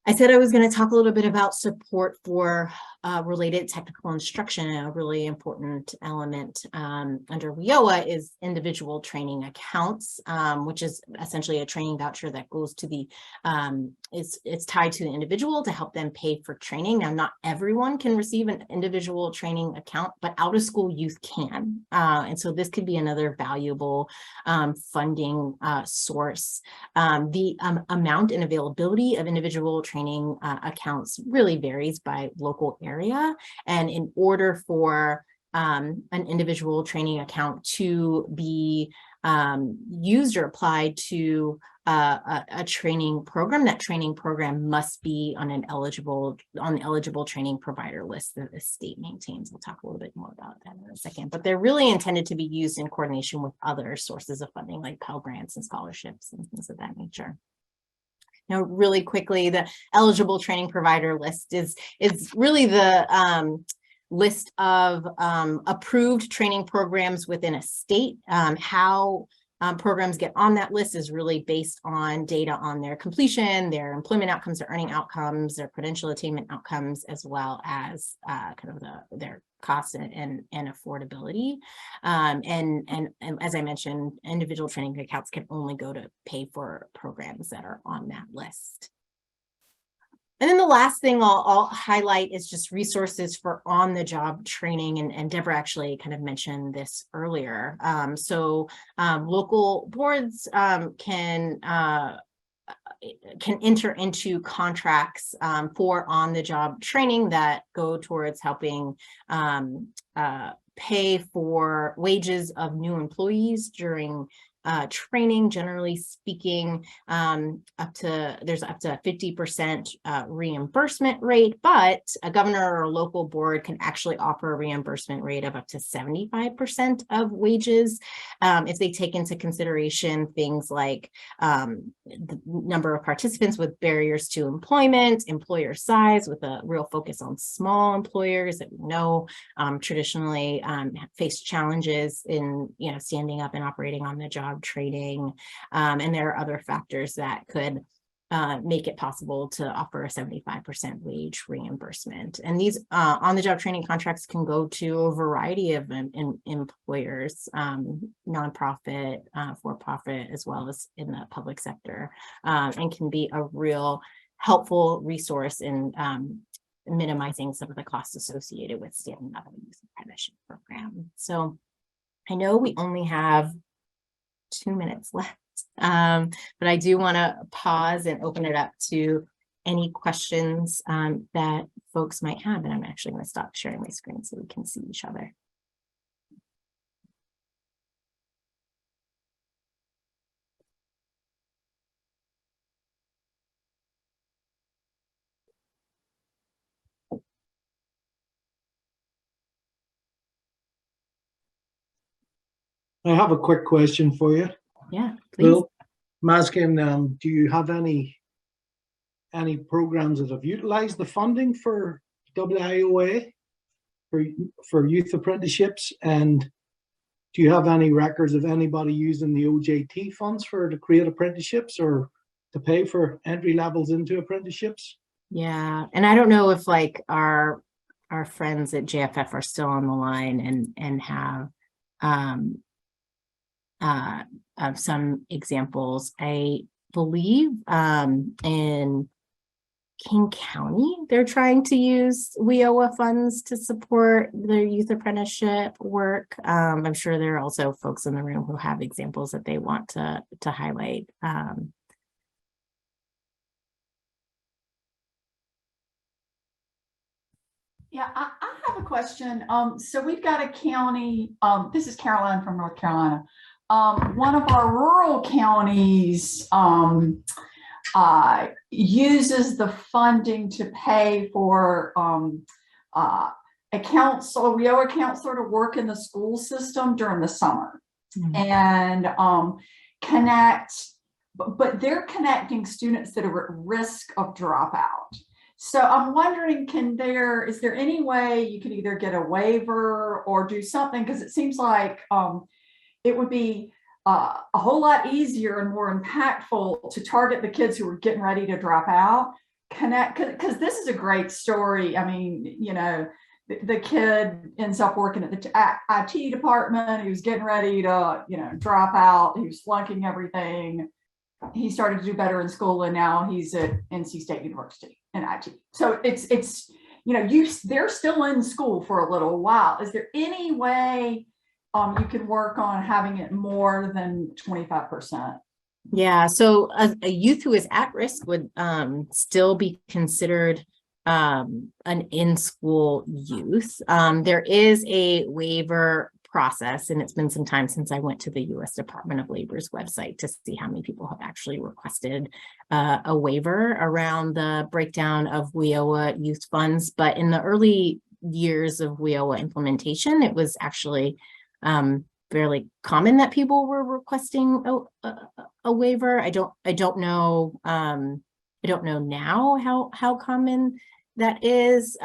I said I was going to talk a little bit about support for related technical instruction. A really important element under WIOA is individual training accounts, which is essentially a training voucher that goes to the, it's tied to the individual to help them pay for training. Now, not everyone can receive an individual training account, but out-of-school youth can. And so this could be another valuable funding source. The amount and availability of individual training accounts really varies by local area. And in order for an individual training account to be used or applied to a training program, that training program must be on the eligible training provider list that the state maintains. We'll talk a little bit more about that in a second, but they're really intended to be used in coordination with other sources of funding like Pell Grants and scholarships and things of that nature. Now, really quickly, the eligible training provider list is really the list of approved training programs within a state. How programs get on that list is really based on data on their completion, their employment outcomes, their earning outcomes, their credential attainment outcomes, as well as kind of their costs and affordability. And as I mentioned, individual training accounts can only go to pay for programs that are on that list. And then the last thing I'll highlight is just resources for on-the-job training, and Deborah actually kind of mentioned this earlier. Local boards can enter into contracts for on-the-job training that go towards helping pay for wages of new employees during training. Generally speaking, there's up to 50% reimbursement rate, but a governor or a local board can actually offer a reimbursement rate of up to 75% of wages if they take into consideration things like the number of participants with barriers to employment, employer size, with a real focus on small employers that we know traditionally face challenges in standing up and operating on the job training, and there are other factors that could make it possible to offer a 75% wage reimbursement. And these on-the-job training contracts can go to a variety of employers, nonprofit, for-profit, as well as in the public sector, and can be a real helpful resource in minimizing some of the costs associated with standing up a youth apprenticeship program. So I know we only have 2 minutes left, but I do want to pause and open it up to any questions that folks might have. And I'm actually going to stop sharing my screen so we can see each other. I have a quick question for you. Yeah, please. Well, I'm asking, do you have any programs that have utilized the funding for WIOA for youth apprenticeships? And do you have any records of anybody using the OJT funds to create apprenticeships or to pay for entry levels into apprenticeships? Yeah, and I don't know if like our friends at JFF are still on the line and have some examples. I believe in King County, they're trying to use WIOA funds to support their youth apprenticeship work. I'm sure there are also folks in the room who have examples that they want to highlight. Yeah, I have a question. So we've got a county, this is Caroline from North Carolina. One of our rural counties uses the funding to pay for a WIOA counselor to work in the school system during the summer and connect, but they're connecting students that are at risk of dropout. So I'm wondering, is there any way you can either get a waiver or do something? Because it seems like it would be a whole lot easier and more impactful to target the kids who are getting ready to drop out. Because this is a great story. I mean, the kid ends up working at the IT department. He was getting ready to, drop out. He was flunking everything. He started to do better in school, and now he's at NC State University in IT. So it's they're still in school for a little while. Is there any way you can work on having it more than 25%? Yeah, so a youth who is at risk would still be considered an in-school youth. There is a waiver process, and it's been some time since I went to the U.S. Department of Labor's website to see how many people have actually requested a waiver around the breakdown of WIOA youth funds. But in the early years of WIOA implementation, it was actually fairly common that people were requesting a waiver. I don't know now how common that is.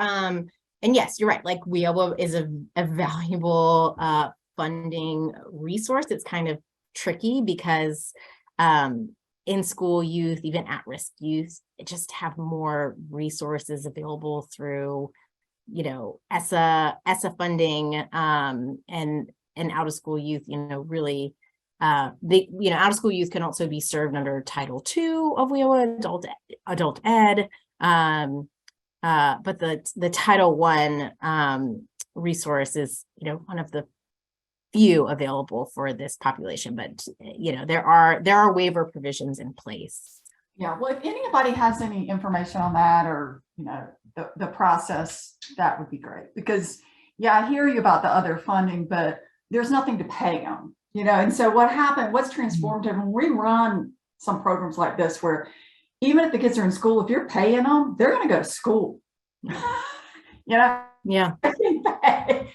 And yes, you're right. Like WIOA is a valuable funding resource. It's kind of tricky because in-school youth, even at-risk youth, just have more resources available through, you know, ESSA funding, and out-of-school youth, you know, really, out-of-school youth can also be served under Title II of WIOA, adult ed, but the Title I resource is, you know, one of the few available for this population, but you know, there are waiver provisions in place. Yeah, well, if anybody has any information on that, or you know, the process, that would be great, because yeah, I hear you about the other funding, but there's nothing to pay them, you know. And so what's transformative when we run some programs like this, where even if the kids are in school, if you're paying them, they're going to go to school. You know, yeah,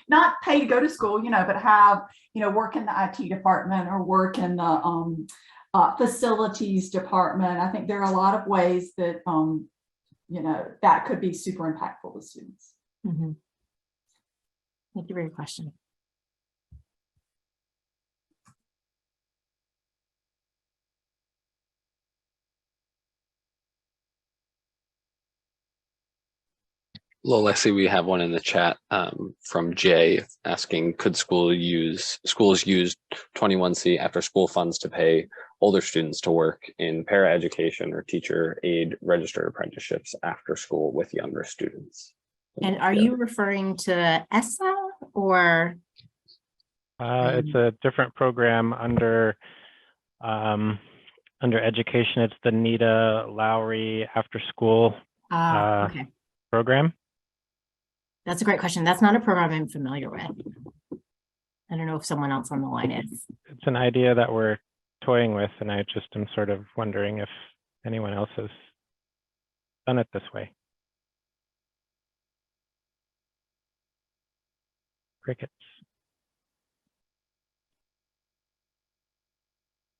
not pay to go to school, you know, but have, you know, work in the IT department or work in the facilities department. I think there are a lot of ways that, you know, that could be super impactful to students. Mm-hmm. Thank you for your question. Lola, I see we have one in the chat from Jay asking, could schools use 21C after school funds to pay older students to work in paraeducation or teacher aid registered apprenticeships after school with younger students? And are you referring to ESSA or? It's a different program under education. It's the Nita Lowry after school Okay. program. That's a great question. That's not a program I'm familiar with. I don't know if someone else on the line is. It's an idea that we're toying with, and I just am sort of wondering if anyone else has done it this way. Crickets.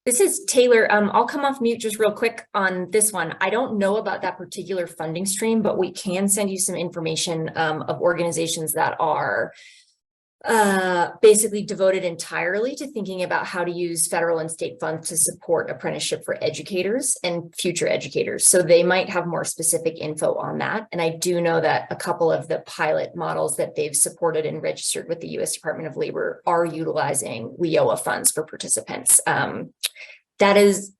This is Taylor. I'll come off mute just real quick on this one. I don't know about that particular funding stream, but we can send you some information of organizations that are basically devoted entirely to thinking about how to use federal and state funds to support apprenticeship for educators and future educators. So they might have more specific info on that. And I do know that a couple of the pilot models that they've supported and registered with the U.S. Department of Labor are utilizing WIOA funds for participants. That is,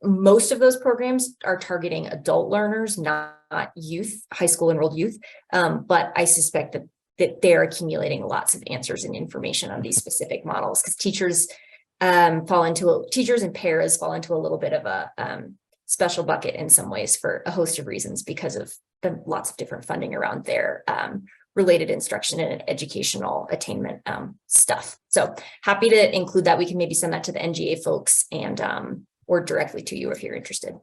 most of those programs are targeting adult learners, not youth, high school enrolled youth. But I suspect that they're accumulating lots of answers and information on these specific models, because teachers and paras fall into a little bit of a special bucket in some ways for a host of reasons, because of the lots of different funding around their related instruction and educational attainment stuff. So happy to include that. We can maybe send that to the NGA folks and or directly to you if you're interested.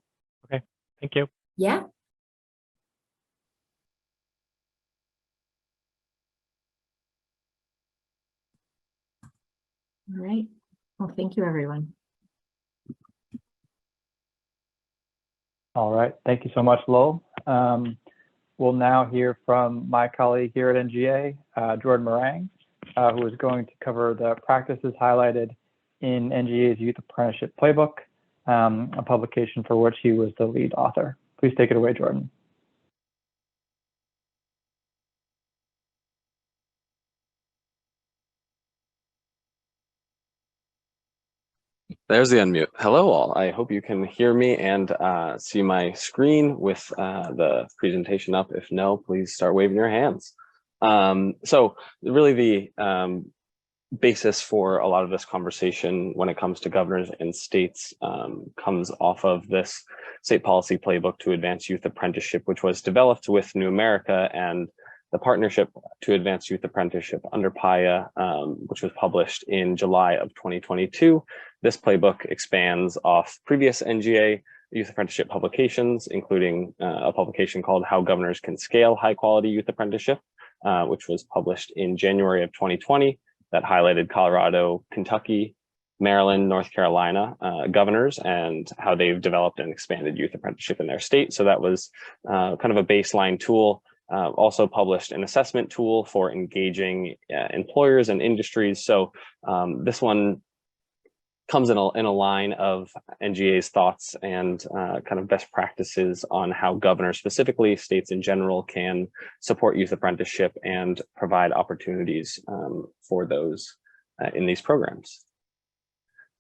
Okay, thank you. Yeah. All right. Well, thank you, everyone. All right. Thank you so much, Lowell. We'll now hear from my colleague here at NGA, Jordan Meringue, who is going to cover the practices highlighted in NGA's Youth Apprenticeship Playbook, a publication for which he was the lead author. Please take it away, Jordan. There's the unmute. Hello all. I hope you can hear me and see my screen with the presentation up. If no, please start waving your hands. So really the basis for a lot of this conversation when it comes to governors and states comes off of this State Policy Playbook to Advance Youth Apprenticeship, which was developed with New America and the Partnership to Advance Youth Apprenticeship under PIA, which was published in July of 2022. This playbook expands off previous NGA youth apprenticeship publications, including a publication called How Governors Can Scale High Quality Youth Apprenticeship, which was published in January of 2020, that highlighted Colorado, Kentucky, Maryland, North Carolina governors and how they've developed and expanded youth apprenticeship in their state. So that was kind of a baseline tool. Also published an assessment tool for engaging employers and industries. So this one comes in a line of NGA's thoughts and kind of best practices on how governors, specifically states in general, can support youth apprenticeship and provide opportunities for those in these programs.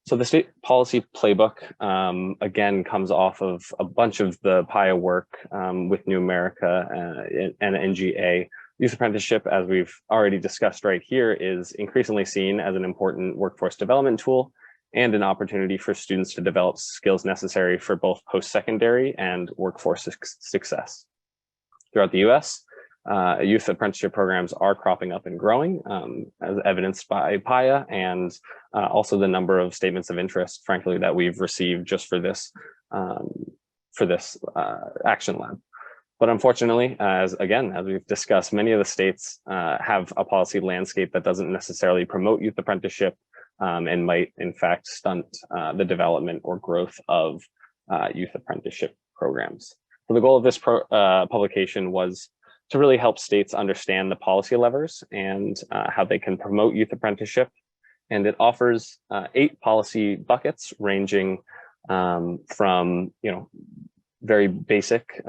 So the State Policy Playbook, again, comes off of a bunch of the PIA work with New America and NGA. Youth apprenticeship, as we've already discussed right here, is increasingly seen as an important workforce development tool and an opportunity for students to develop skills necessary for both post-secondary and workforce success. Throughout the US, youth apprenticeship programs are cropping up and growing, as evidenced by PIA, and also the number of statements of interest, frankly, that we've received just for this action lab. But unfortunately, as we've discussed, many of the states have a policy landscape that doesn't necessarily promote youth apprenticeship and might, in fact, stunt the development or growth of youth apprenticeship programs. So the goal of this publication was to really help states understand the policy levers and how they can promote youth apprenticeship. And it offers 8 policy buckets ranging from, very basic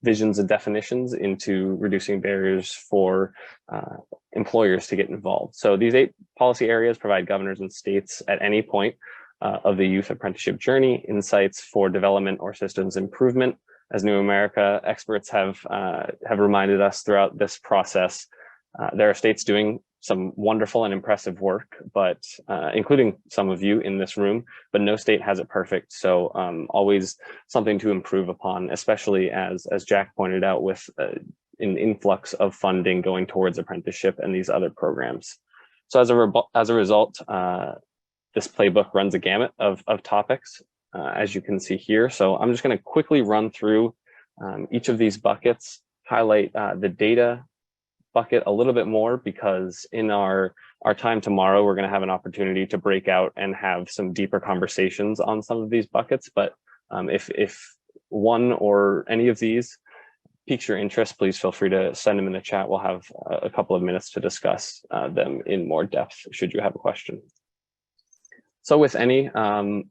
visions and definitions into reducing barriers for employers to get involved. So these 8 policy areas provide governors and states at any point of the youth apprenticeship journey insights for development or systems improvement. As New America experts have reminded us throughout this process, there are states doing some wonderful and impressive work, but including some of you in this room, but no state has it perfect. So always something to improve upon, especially as Jack pointed out, with an influx of funding going towards apprenticeship and these other programs. So as a result, this playbook runs a gamut of topics, as you can see here. So I'm just going to quickly run through each of these buckets, highlight the data bucket a little bit more, because in our time tomorrow, we're going to have an opportunity to break out and have some deeper conversations on some of these buckets. But if one or any of these piques your interest, please feel free to send them in the chat. We'll have a couple of minutes to discuss them in more depth, should you have a question. So with any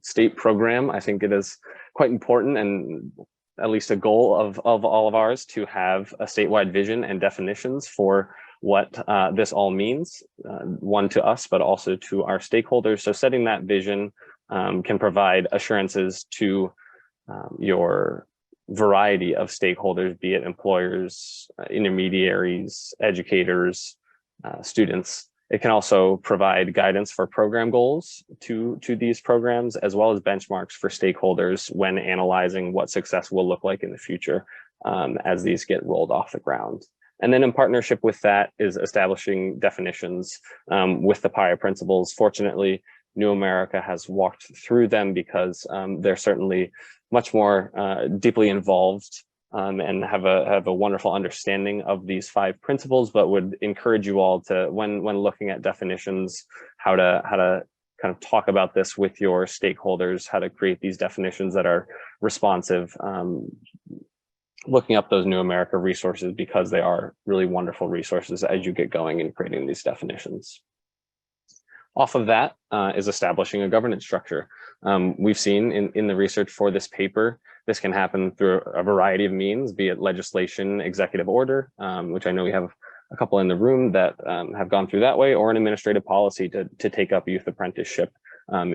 state program, I think it is quite important, and at least a goal of all of ours, to have a statewide vision and definitions for what this all means, one to us, but also to our stakeholders. So setting that vision can provide assurances to your variety of stakeholders, be it employers, intermediaries, educators, students. It can also provide guidance for program goals to these programs, as well as benchmarks for stakeholders when analyzing what success will look like in the future as these get rolled off the ground. And then in partnership with that is establishing definitions with the PIA principles. Fortunately, New America has walked through them because they're certainly much more deeply involved and have a wonderful understanding of these 5 principles, but would encourage you all to, when looking at definitions, how to kind of talk about this with your stakeholders, how to create these definitions that are responsive, looking up those New America resources, because they are really wonderful resources as you get going in creating these definitions. Off of that is establishing a governance structure. We've seen in the research for this paper, this can happen through a variety of means, be it legislation, executive order, which I know we have a couple in the room that have gone through that way, or an administrative policy to take up youth apprenticeship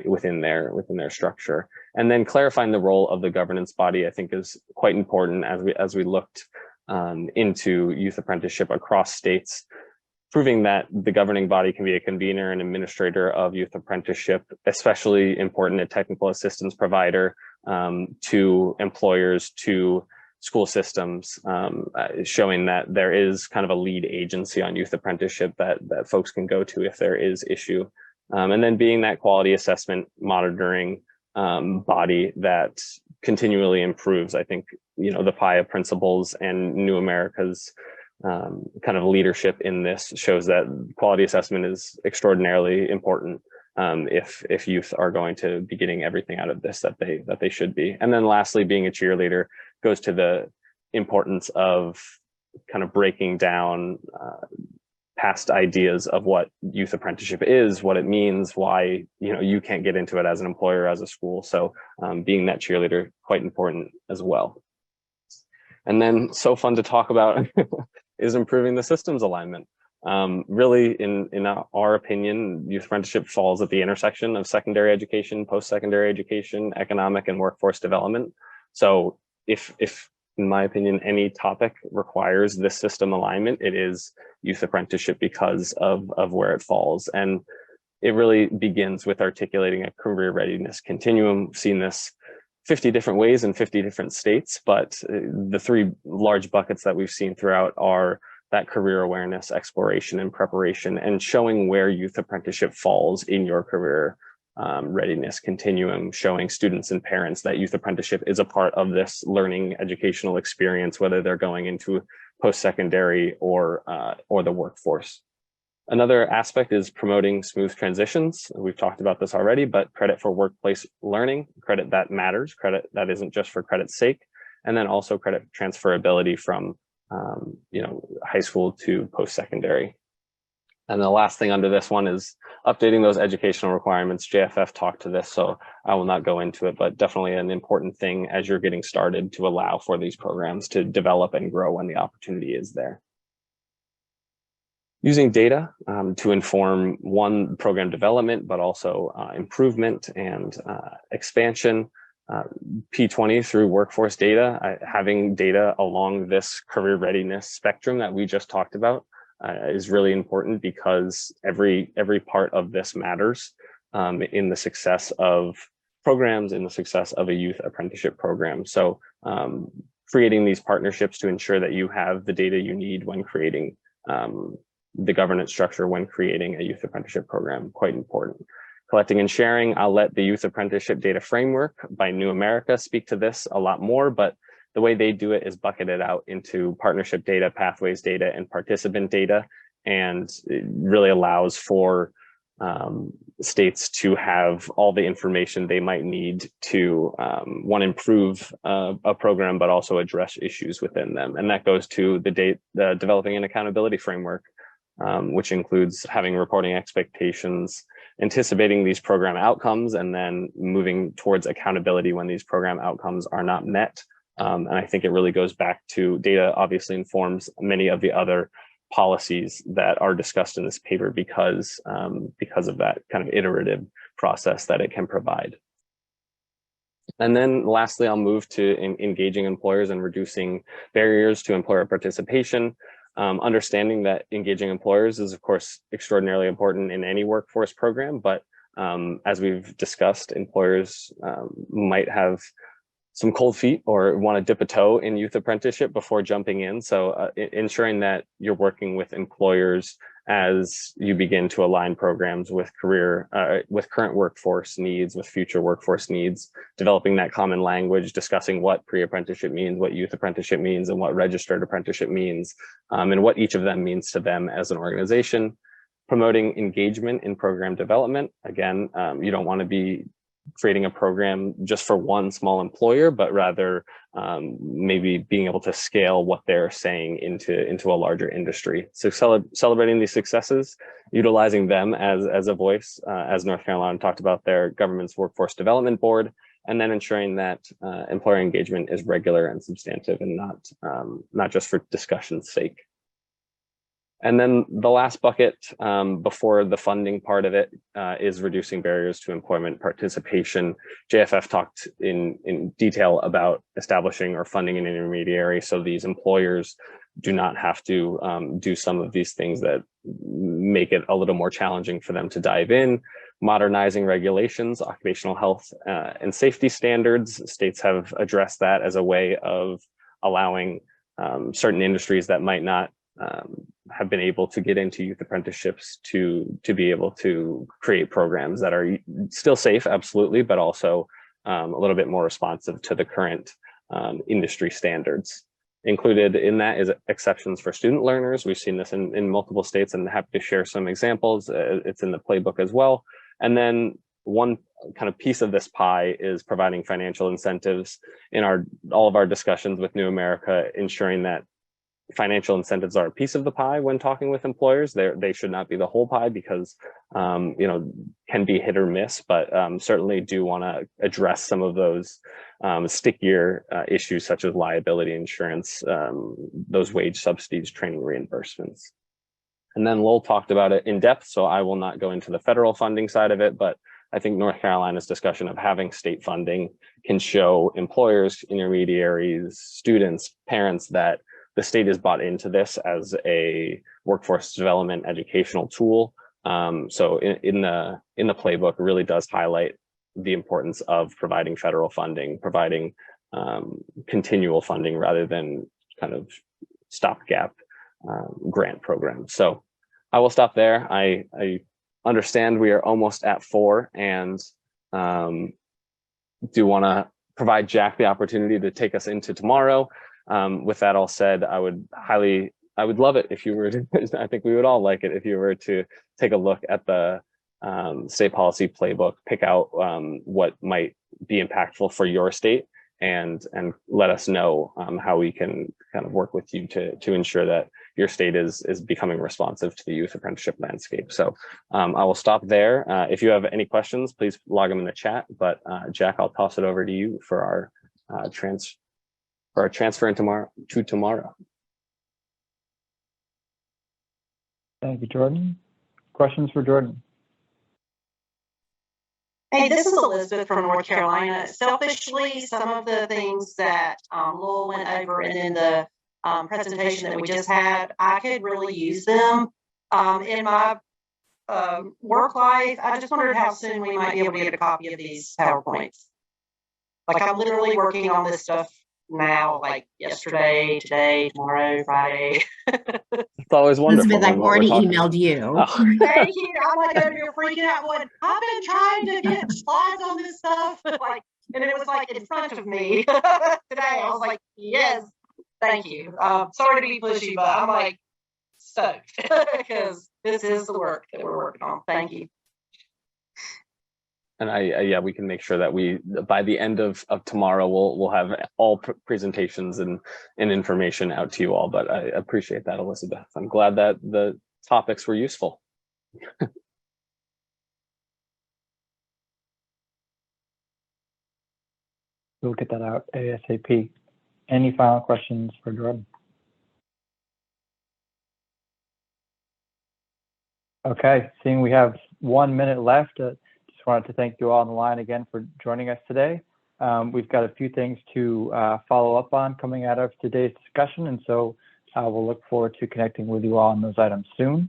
within their structure. And then clarifying the role of the governance body, I think, is quite important as we looked into youth apprenticeship across states, proving that the governing body can be a convener and administrator of youth apprenticeship, especially important, a technical assistance provider to employers, to school systems, showing that there is kind of a lead agency on youth apprenticeship that folks can go to if there is issue. And then being that quality assessment monitoring body that continually improves. I think, the PIA principles and New America's kind of leadership in this shows that quality assessment is extraordinarily important if youth are going to be getting everything out of this that they should be. And then lastly, being a cheerleader goes to the importance of kind of breaking down past ideas of what youth apprenticeship is, what it means, why you can't get into it as an employer, as a school. So being that cheerleader, quite important as well. And then so fun to talk about is improving the systems alignment. Really, in our opinion, youth apprenticeship falls at the intersection of secondary education, post-secondary education, economic and workforce development. So if in my opinion, any topic requires this system alignment, it is youth apprenticeship because of where it falls. And it really begins with articulating a career readiness continuum. We've seen this 50 different ways in 50 different states, but the three large buckets that we've seen throughout are that career awareness, exploration, and preparation, and showing where youth apprenticeship falls in your career readiness continuum, showing students and parents that youth apprenticeship is a part of this learning educational experience, whether they're going into post-secondary or the workforce. Another aspect is promoting smooth transitions. We've talked about this already, but credit for workplace learning, credit that matters, credit that isn't just for credit's sake, and then also credit transferability from high school to post-secondary. And the last thing under this one is updating those educational requirements. JFF talked to this, so I will not go into it, but definitely an important thing as you're getting started to allow for these programs to develop and grow when the opportunity is there. Using data to inform one, program development, but also improvement and expansion. P20 through workforce data, having data along this career readiness spectrum that we just talked about is really important, because every part of this matters in the success of programs, in the success of a youth apprenticeship program. So creating these partnerships to ensure that you have the data you need when creating the governance structure, when creating a youth apprenticeship program, quite important. Collecting and sharing, I'll let the Youth Apprenticeship Data Framework by New America speak to this a lot more, but the way they do it is bucketed out into partnership data, pathways data, and participant data, and it really allows for states to have all the information they might need to, one, improve a program, but also address issues within them. And that goes to the developing an accountability framework, which includes having reporting expectations, anticipating these program outcomes, and then moving towards accountability when these program outcomes are not met. And I think it really goes back to data obviously informs many of the other policies that are discussed in this paper because of that kind of iterative process that it can provide. And then lastly, I'll move to engaging employers and reducing barriers to employer participation. Understanding that engaging employers is, of course, extraordinarily important in any workforce program, but as we've discussed, employers might have some cold feet or want to dip a toe in youth apprenticeship before jumping in. So ensuring that you're working with employers as you begin to align programs with current workforce needs, with future workforce needs, developing that common language, discussing what pre-apprenticeship means, what youth apprenticeship means, and what registered apprenticeship means, and what each of them means to them as an organization. Promoting engagement in program development. Again, you don't want to be creating a program just for one small employer, but rather maybe being able to scale what they're saying into a larger industry. So celebrating these successes, utilizing them as a voice, as North Carolina talked about their government's Workforce Development Board, and then ensuring that employer engagement is regular and substantive and not just for discussion's sake. And then the last bucket before the funding part of it is reducing barriers to employment participation. JFF talked in detail about establishing or funding an intermediary, so these employers do not have to do some of these things that make it a little more challenging for them to dive in. Modernizing regulations, occupational health and safety standards. States have addressed that as a way of allowing certain industries that might not have been able to get into youth apprenticeships to be able to create programs that are still safe, absolutely, but also a little bit more responsive to the current industry standards. Included in that is exceptions for student learners. We've seen this in multiple states, and happy to share some examples. It's in the playbook as well. And then one kind of piece of this pie is providing financial incentives in all of our discussions with New America, ensuring that financial incentives are a piece of the pie when talking with employers. They should not be the whole pie because, can be hit or miss, but certainly do want to address some of those stickier issues such as liability insurance, those wage subsidies, training reimbursements. And then Lowell talked about it in depth, so I will not go into the federal funding side of it, but I think North Carolina's discussion of having state funding can show employers, intermediaries, students, parents that the state is bought into this as a workforce development educational tool. So in the playbook, it really does highlight the importance of providing federal funding, providing continual funding rather than kind of stopgap grant programs. So I will stop there. I understand we are almost at 4 and do want to provide Jack the opportunity to take us into tomorrow. With that all said, I would love it if you were to, I think we would all like it if you were to take a look at the State Policy Playbook, pick out what might be impactful for your state, and let us know how we can kind of work with you to ensure that your state is becoming responsive to the youth apprenticeship landscape. So I will stop there. If you have any questions, please log them in the chat. But Jack, I'll toss it over to you for our transfer to tomorrow. Thank you, Jordan. Questions for Jordan? Hey, this is Elizabeth from North Carolina. Selfishly, some of the things that Lowell went over and in the presentation that we just had, I could really use them in my work life. I just wondered how soon we might be able to get a copy of these PowerPoints. Like, I'm literally working on this stuff now, like yesterday, today, tomorrow, Friday. It's always wonderful. Elizabeth, I've already emailed you. Oh. Thank you. I'm like over here freaking out going, I've been trying to get slides on this stuff. Like, and it was like in front of me today. I was like, yes, thank you. Sorry to be pushy, but I'm like stoked because this is the work that we're working on. Thank you. And yeah, we can make sure that by the end of tomorrow, we'll have all presentations and information out to you all. But I appreciate that, Elizabeth. I'm glad that the topics were useful. We'll get that out ASAP. Any final questions for Jordan? Okay, seeing we have 1 minute left, just wanted to thank you all on the line again for joining us today. We've got a few things to follow up on coming out of today's discussion, and so we'll look forward to connecting with you all on those items soon.